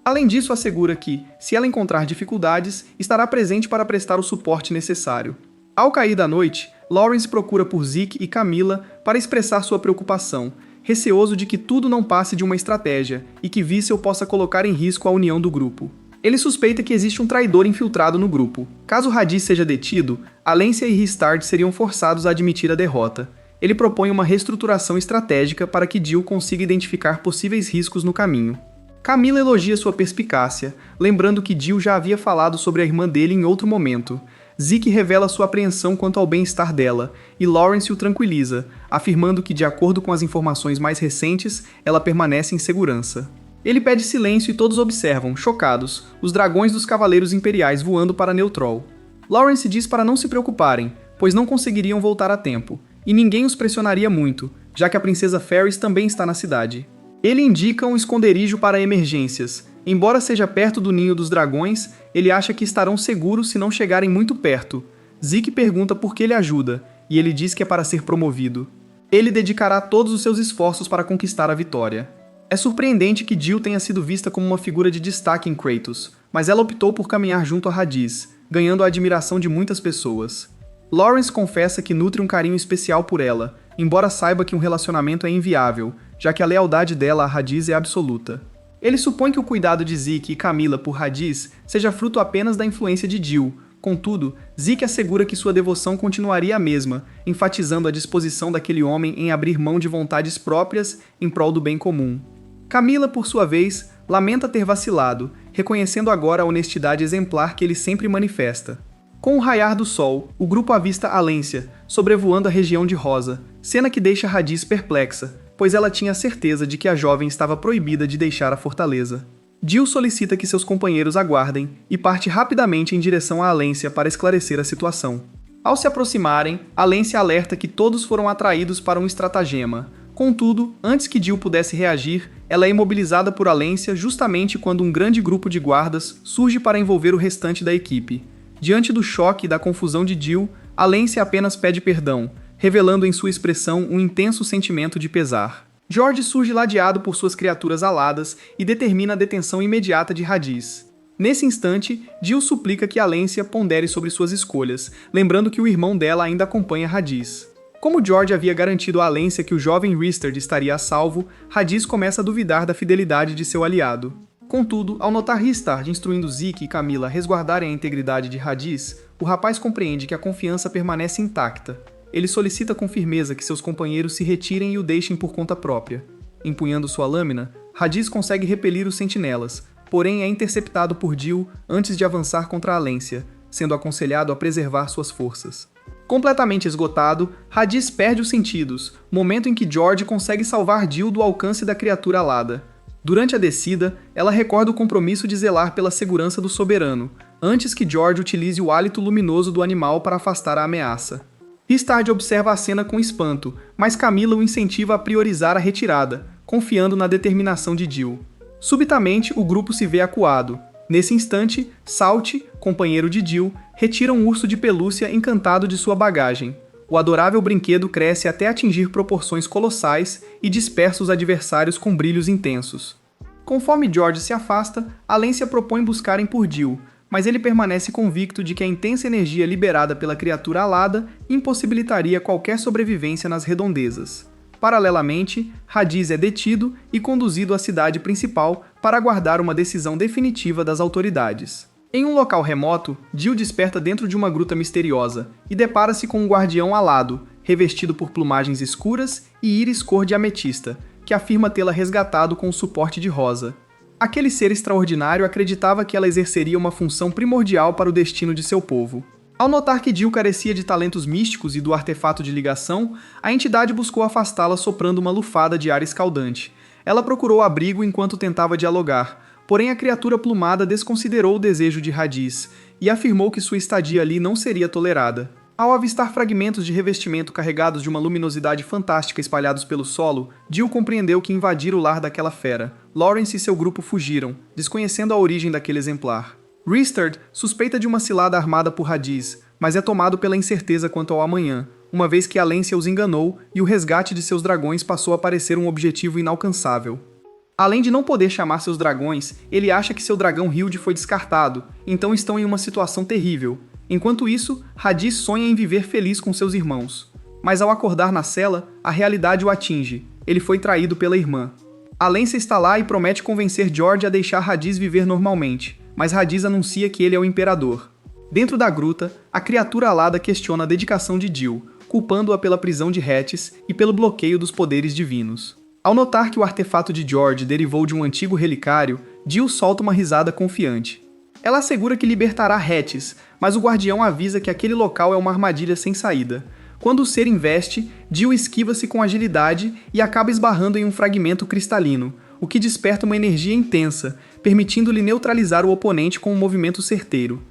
Além disso, assegura que, se ela encontrar dificuldades, estará presente para prestar o suporte necessário. Ao cair da noite, Lawrence procura por Zeke e Camila para expressar sua preocupação, receoso de que tudo não passe de uma estratégia e que Vissel possa colocar em risco a união do grupo. Ele suspeita que existe um traidor infiltrado no grupo. Caso Hadiz seja detido, Alência e Restart seriam forçados a admitir a derrota. Ele propõe uma reestruturação estratégica para que Jill consiga identificar possíveis riscos no caminho. Camila elogia sua perspicácia, lembrando que Jill já havia falado sobre a irmã dele em outro momento. Zeke revela sua apreensão quanto ao bem-estar dela, e Lawrence o tranquiliza, afirmando que, de acordo com as informações mais recentes, ela permanece em segurança. Ele pede silêncio e todos observam, chocados, os dragões dos Cavaleiros Imperiais voando para Neutrol. Lawrence diz para não se preocuparem, pois não conseguiriam voltar a tempo, e ninguém os pressionaria muito, já que a princesa Ferris também está na cidade. Ele indica um esconderijo para emergências. Embora seja perto do ninho dos dragões, ele acha que estarão seguros se não chegarem muito perto. Zeke pergunta por que ele ajuda, e ele diz que é para ser promovido. Ele dedicará todos os seus esforços para conquistar a vitória. É surpreendente que Jill tenha sido vista como uma figura de destaque em Kratos, mas ela optou por caminhar junto a Hadiz, ganhando a admiração de muitas pessoas. Lawrence confessa que nutre um carinho especial por ela, embora saiba que um relacionamento é inviável, já que a lealdade dela a Hadiz é absoluta. Ele supõe que o cuidado de Zeke e Camila por Hadiz seja fruto apenas da influência de Jill. Contudo, Zeke assegura que sua devoção continuaria a mesma, enfatizando a disposição daquele homem em abrir mão de vontades próprias em prol do bem comum. Camila, por sua vez, lamenta ter vacilado, reconhecendo agora a honestidade exemplar que ele sempre manifesta. Com o raiar do sol, o grupo avista Alência, sobrevoando a região de Rosa, cena que deixa Hadiz perplexa, pois ela tinha certeza de que a jovem estava proibida de deixar a fortaleza. Jill solicita que seus companheiros aguardem e parte rapidamente em direção a Alência para esclarecer a situação. Ao se aproximarem, Alência alerta que todos foram atraídos para um estratagema. Contudo, antes que Jill pudesse reagir, ela é imobilizada por Alência justamente quando um grande grupo de guardas surge para envolver o restante da equipe. Diante do choque e da confusão de Jill, Alência apenas pede perdão, revelando em sua expressão um intenso sentimento de pesar. George surge ladeado por suas criaturas aladas e determina a detenção imediata de Hadiz. Nesse instante, Jill suplica que Alência pondere sobre suas escolhas, lembrando que o irmão dela ainda acompanha Rhadis. Como George havia garantido a Alência que o jovem Rhystad estaria a salvo, Rhadis começa a duvidar da fidelidade de seu aliado. Contudo, ao notar Rhystad instruindo Zeke e Camila a resguardarem a integridade de Rhadis, o rapaz compreende que a confiança permanece intacta. Ele solicita com firmeza que seus companheiros se retirem e o deixem por conta própria. Empunhando sua lâmina, Rhadis consegue repelir os sentinelas, porém é interceptado por Jill antes de avançar contra Alência, sendo aconselhado a preservar suas forças. Completamente esgotado, Rhadis perde os sentidos, momento em que George consegue salvar Jill do alcance da criatura alada. Durante a descida, ela recorda o compromisso de zelar pela segurança do soberano, antes que George utilize o hálito luminoso do animal para afastar a ameaça. Rhystad observa a cena com espanto, mas Camila o incentiva a priorizar a retirada, confiando na determinação de Jill. Subitamente, o grupo se vê acuado. Nesse instante, Salt, companheiro de Jill, retira um urso de pelúcia encantado de sua bagagem. O adorável brinquedo cresce até atingir proporções colossais e dispersa os adversários com brilhos intensos. Conforme George se afasta, Alência propõe buscarem por Jill, mas ele permanece convicto de que a intensa energia liberada pela criatura alada impossibilitaria qualquer sobrevivência nas redondezas. Paralelamente, Rhadis é detido e conduzido à cidade principal para aguardar uma decisão definitiva das autoridades. Em um local remoto, Jill desperta dentro de uma gruta misteriosa e depara-se com um guardião alado, revestido por plumagens escuras e íris cor de ametista, que afirma tê-la resgatado com o suporte de Rosa. Aquele ser extraordinário acreditava que ela exerceria uma função primordial para o destino de seu povo. Ao notar que Jill carecia de talentos místicos e do artefato de ligação, a entidade buscou afastá-la soprando uma lufada de ar escaldante. Ela procurou abrigo enquanto tentava dialogar, porém a criatura plumada desconsiderou o desejo de Rhadis e afirmou que sua estadia ali não seria tolerada. Ao avistar fragmentos de revestimento carregados de uma luminosidade fantástica espalhados pelo solo, Jill compreendeu que invadira o lar daquela fera. Lawrence e seu grupo fugiram, desconhecendo a origem daquele exemplar. Rhystad suspeita de uma cilada armada por Rhadis, mas é tomado pela incerteza quanto ao amanhã, uma vez que Alência os enganou e o resgate de seus dragões passou a parecer um objetivo inalcançável. Além de não poder chamar seus dragões, ele acha que seu dragão Hild foi descartado, então estão em uma situação terrível. Enquanto isso, Rhadis sonha em viver feliz com seus irmãos. Mas ao acordar na cela, a realidade o atinge. Ele foi traído pela irmã. Alência está lá e promete convencer George a deixar Rhadis viver normalmente, mas Rhadis anuncia que ele é o imperador. Dentro da gruta, a criatura alada questiona a dedicação de Jill, culpando-a pela prisão de Rhetice e pelo bloqueio dos poderes divinos. Ao notar que o artefato de George derivou de um antigo relicário, Jill solta uma risada confiante. Ela assegura que libertará Rhetice, mas o guardião avisa que aquele local é uma armadilha sem saída. Quando o ser investe, Jill esquiva-se com agilidade e acaba esbarrando em um fragmento cristalino, o que desperta uma energia intensa, permitindo-lhe neutralizar o oponente com um movimento certeiro.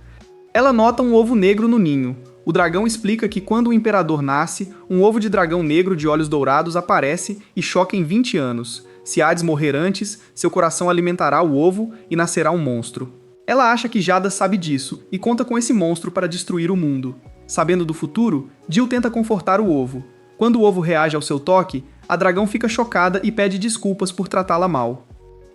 Ela nota um ovo negro no ninho. O dragão explica que quando o imperador nasce, um ovo de dragão negro de olhos dourados aparece e choca em 20 anos. Se Hades morrer antes, seu coração alimentará o ovo e nascerá um monstro. Ela acha que Jada sabe disso e conta com esse monstro para destruir o mundo. Sabendo do futuro, Jill tenta confortar o ovo. Quando o ovo reage ao seu toque, a dragão fica chocada e pede desculpas por tratá-la mal.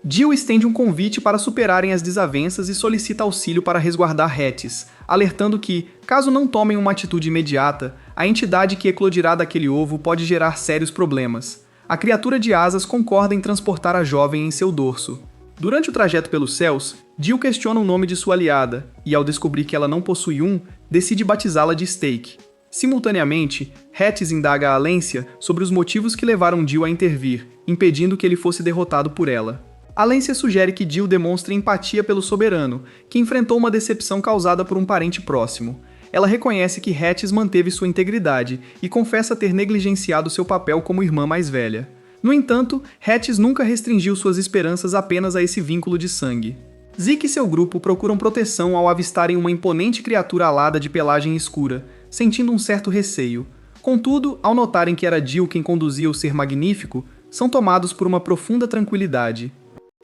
Jill estende um convite para superarem as desavenças e solicita auxílio para resguardar Rhetice, alertando que, caso não tomem uma atitude imediata, a entidade que eclodirá daquele ovo pode gerar sérios problemas. A criatura de asas concorda em transportar a jovem em seu dorso. Durante o trajeto pelos céus, Jill questiona o nome de sua aliada, e ao descobrir que ela não possui um, decide batizá-la de Stake. Simultaneamente, Rhetice indaga a Alência sobre os motivos que levaram Jill a intervir, impedindo que ele fosse derrotado por ela. Alência sugere que Jill demonstre empatia pelo soberano, que enfrentou uma decepção causada por um parente próximo. Ela reconhece que Rhetice manteve sua integridade e confessa ter negligenciado seu papel como irmã mais velha. No entanto, Rhetice nunca restringiu suas esperanças apenas a esse vínculo de sangue. Zeke e seu grupo procuram proteção ao avistarem uma imponente criatura alada de pelagem escura, sentindo um certo receio. Contudo, ao notarem que era Jill quem conduzia o ser magnífico, são tomados por uma profunda tranquilidade.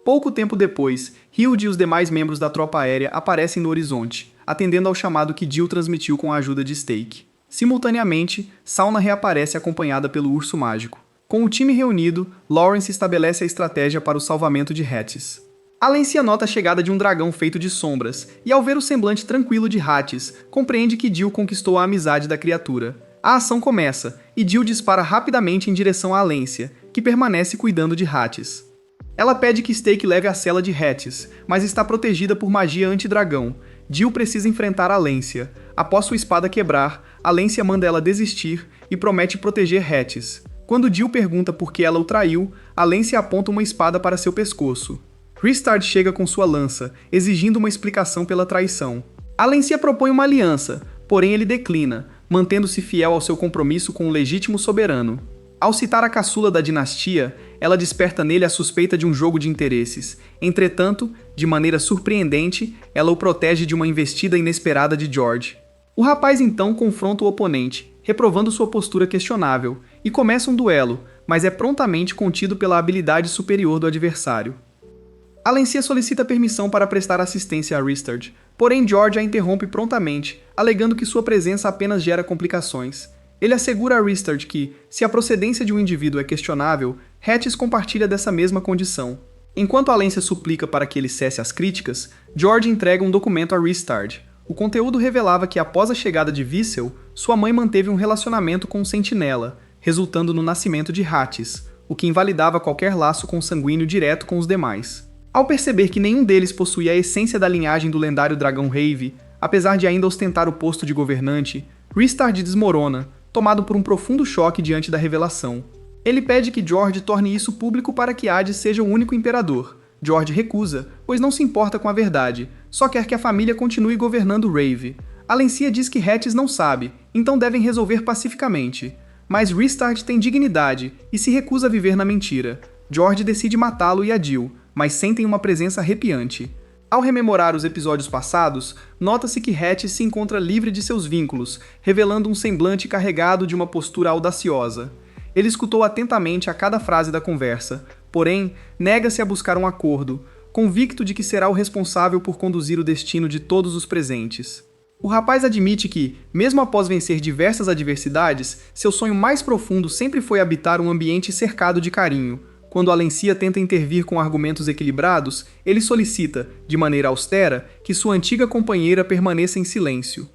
Pouco tempo depois, Hild e os demais membros da tropa aérea aparecem no horizonte, atendendo ao chamado que Jill transmitiu com a ajuda de Stake. Simultaneamente, Sauna reaparece acompanhada pelo urso mágico. Com o time reunido, Lawrence estabelece a estratégia para o salvamento de Rhetice. Alencia nota a chegada de um dragão feito de sombras, e ao ver o semblante tranquilo de Hatice, compreende que Jill conquistou a amizade da criatura. A ação começa, e Jill dispara rapidamente em direção a Alencia, que permanece cuidando de Hatice. Ela pede que Steak leve a cela de Hatice, mas está protegida por magia anti-dragão. Jill precisa enfrentar Alencia. Após sua espada quebrar, Alencia manda ela desistir e promete proteger Hatice. Quando Jill pergunta por que ela o traiu, Alencia aponta uma espada para seu pescoço. Ristard chega com sua lança, exigindo uma explicação pela traição. Alencia propõe uma aliança, porém ele declina, mantendo-se fiel ao seu compromisso com o legítimo soberano. Ao citar a caçula da dinastia, ela desperta nele a suspeita de um jogo de interesses. Entretanto, de maneira surpreendente, ela o protege de uma investida inesperada de George. O rapaz então confronta o oponente, reprovando sua postura questionável, e começa um duelo, mas é prontamente contido pela habilidade superior do adversário. Alencia solicita permissão para prestar assistência a Ristard, porém George a interrompe prontamente, alegando que sua presença apenas gera complicações. Ele assegura a Ristard que, se a procedência de um indivíduo é questionável, Hatice compartilha dessa mesma condição. Enquanto Alencia suplica para que ele cesse as críticas, George entrega um documento a Ristard. O conteúdo revelava que após a chegada de Vissel, sua mãe manteve um relacionamento com um sentinela, resultando no nascimento de Hatice, o que invalidava qualquer laço consanguíneo direto com os demais. Ao perceber que nenhum deles possuía a essência da linhagem do lendário dragão Rave, apesar de ainda ostentar o posto de governante, Ristard desmorona, tomado por um profundo choque diante da revelação. Ele pede que George torne isso público para que Hades seja o único imperador. George recusa, pois não se importa com a verdade, só quer que a família continue governando Rave. Alencia diz que Hatice não sabe, então devem resolver pacificamente. Mas Ristard tem dignidade e se recusa a viver na mentira. George decide matá-lo e a Jill, mas sentem uma presença arrepiante. Ao rememorar os episódios passados, nota-se que Hatice se encontra livre de seus vínculos, revelando um semblante carregado de uma postura audaciosa. Ele escutou atentamente a cada frase da conversa, porém, nega-se a buscar um acordo, convicto de que será o responsável por conduzir o destino de todos os presentes. O rapaz admite que, mesmo após vencer diversas adversidades, seu sonho mais profundo sempre foi habitar um ambiente cercado de carinho. Quando Alencia tenta intervir com argumentos equilibrados, ele solicita, de maneira austera, que sua antiga companheira permaneça em silêncio.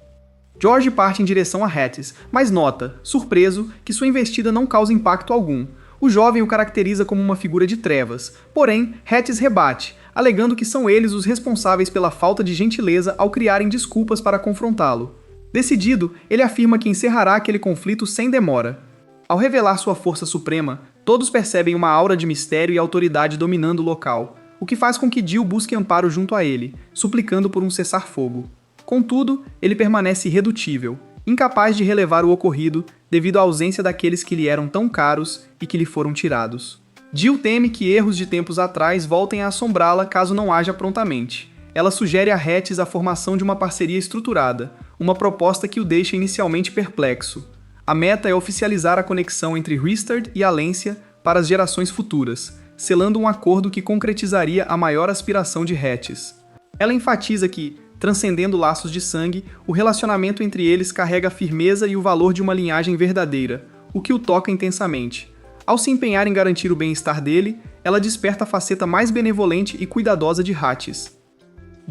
George parte em direção a Hatice, mas nota, surpreso, que sua investida não causa impacto algum. O jovem o caracteriza como uma figura de trevas, porém, Hatice rebate, alegando que são eles os responsáveis pela falta de gentileza ao criarem desculpas para confrontá-lo. Decidido, ele afirma que encerrará aquele conflito sem demora. Ao revelar sua força suprema, todos percebem uma aura de mistério e autoridade dominando o local, o que faz com que Jill busque amparo junto a ele, suplicando por um cessar-fogo. Contudo, ele permanece irredutível, incapaz de relevar o ocorrido devido à ausência daqueles que lhe eram tão caros e que lhe foram tirados. Jill teme que erros de tempos atrás voltem a assombrá-la caso não haja prontamente. Ela sugere a Hatice a formação de uma parceria estruturada, uma proposta que o deixa inicialmente perplexo. A meta é oficializar a conexão entre Ristard e Alencia para as gerações futuras, selando um acordo que concretizaria a maior aspiração de Hatice. Ela enfatiza que, transcendendo laços de sangue, o relacionamento entre eles carrega a firmeza e o valor de uma linhagem verdadeira, o que o toca intensamente. Ao se empenhar em garantir o bem-estar dele, ela desperta a faceta mais benevolente e cuidadosa de Hatice.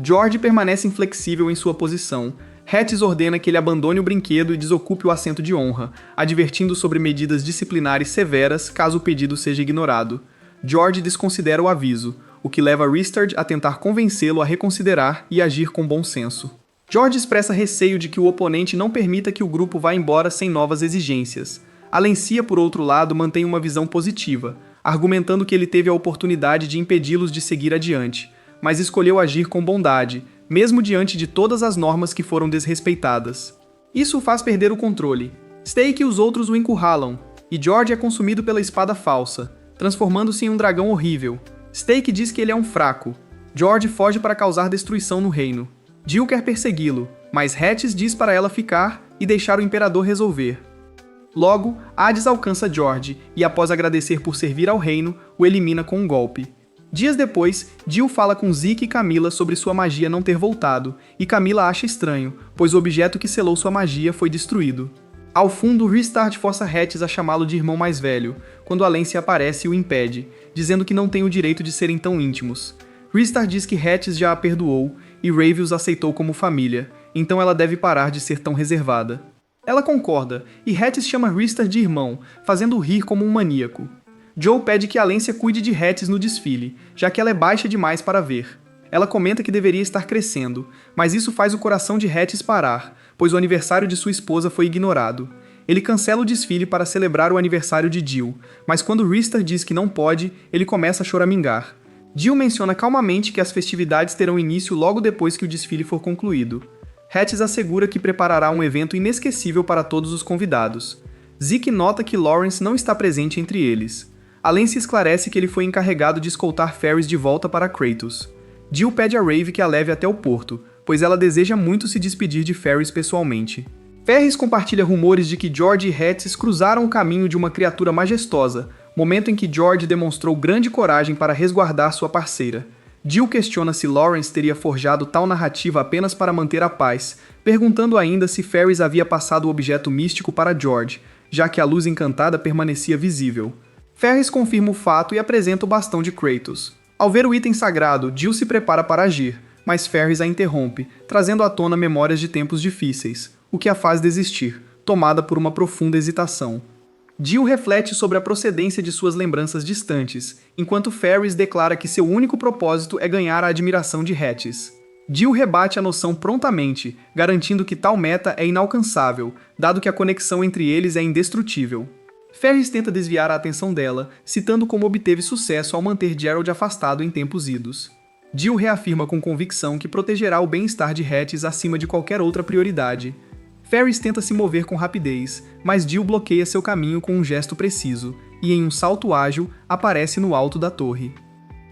George permanece inflexível em sua posição. Hatice ordena que ele abandone o brinquedo e desocupe o assento de honra, advertindo sobre medidas disciplinares severas caso o pedido seja ignorado. George desconsidera o aviso, o que leva Ristard a tentar convencê-lo a reconsiderar e agir com bom senso. George expressa receio de que o oponente não permita que o grupo vá embora sem novas exigências. Alencia, por outro lado, mantém uma visão positiva, argumentando que ele teve a oportunidade de impedi-los de seguir adiante, mas escolheu agir com bondade, mesmo diante de todas as normas que foram desrespeitadas. Isso o faz perder o controle. Steak e os outros o encurralam, e George é consumido pela espada falsa, transformando-se em um dragão horrível. Steak diz que ele é um fraco. George foge para causar destruição no reino. Jill quer persegui-lo, mas Hatice diz para ela ficar e deixar o imperador resolver. Logo, Hades alcança George e, após agradecer por servir ao reino, o elimina com um golpe. Dias depois, Jill fala com Zeke e Camila sobre sua magia não ter voltado, e Camila acha estranho, pois o objeto que selou sua magia foi destruído. Ao fundo, Ristard força Hatice a chamá-lo de irmão mais velho, quando Alencia aparece e o impede, dizendo que não tem o direito de serem tão íntimos. Ristar diz que Hatches já a perdoou e Ravi os aceitou como família, então ela deve parar de ser tão reservada. Ela concorda, e Hatches chama Ristar de irmão, fazendo-o rir como um maníaco. Joe pede que Alência cuide de Hatches no desfile, já que ela é baixa demais para ver. Ela comenta que deveria estar crescendo, mas isso faz o coração de Hatches parar, pois o aniversário de sua esposa foi ignorado. Ele cancela o desfile para celebrar o aniversário de Jill, mas quando Ristar diz que não pode, ele começa a choramingar. Jill menciona calmamente que as festividades terão início logo depois que o desfile for concluído. Hatches assegura que preparará um evento inesquecível para todos os convidados. Zeke nota que Lawrence não está presente entre eles. Alência esclarece que ele foi encarregado de escoltar Ferris de volta para Kratos. Jill pede a Ravi que a leve até o porto, pois ela deseja muito se despedir de Ferris pessoalmente. Ferris compartilha rumores de que George e Hatches cruzaram o caminho de uma criatura majestosa, momento em que George demonstrou grande coragem para resguardar sua parceira. Jill questiona se Lawrence teria forjado tal narrativa apenas para manter a paz, perguntando ainda se Ferris havia passado o objeto místico para George, já que a luz encantada permanecia visível. Ferris confirma o fato e apresenta o bastão de Kratos. Ao ver o item sagrado, Jill se prepara para agir, mas Ferris a interrompe, trazendo à tona memórias de tempos difíceis, o que a faz desistir, tomada por uma profunda hesitação. Jill reflete sobre a procedência de suas lembranças distantes, enquanto Ferris declara que seu único propósito é ganhar a admiração de Hatches. Jill rebate a noção prontamente, garantindo que tal meta é inalcançável, dado que a conexão entre eles é indestrutível. Ferris tenta desviar a atenção dela, citando como obteve sucesso ao manter Geralt afastado em tempos idos. Jill reafirma com convicção que protegerá o bem-estar de Hatches acima de qualquer outra prioridade. Ferris tenta se mover com rapidez, mas Jill bloqueia seu caminho com um gesto preciso, e em um salto ágil, aparece no alto da torre.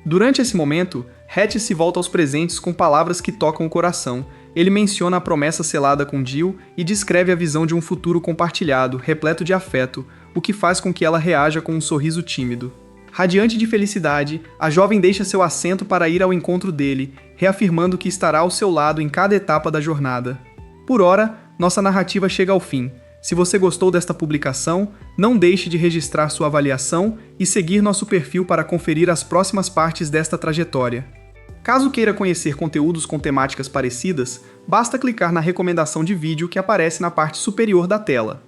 Durante esse momento, Hatches se volta aos presentes com palavras que tocam o coração. Ele menciona a promessa selada com Jill e descreve a visão de um futuro compartilhado, repleto de afeto, o que faz com que ela reaja com um sorriso tímido. Radiante de felicidade, a jovem deixa seu assento para ir ao encontro dele, reafirmando que estará ao seu lado em cada etapa da jornada. Por ora, nossa narrativa chega ao fim. Se você gostou desta publicação, não deixe de registrar sua avaliação e seguir nosso perfil para conferir as próximas partes desta trajetória. Caso queira conhecer conteúdos com temáticas parecidas, basta clicar na recomendação de vídeo que aparece na parte superior da tela.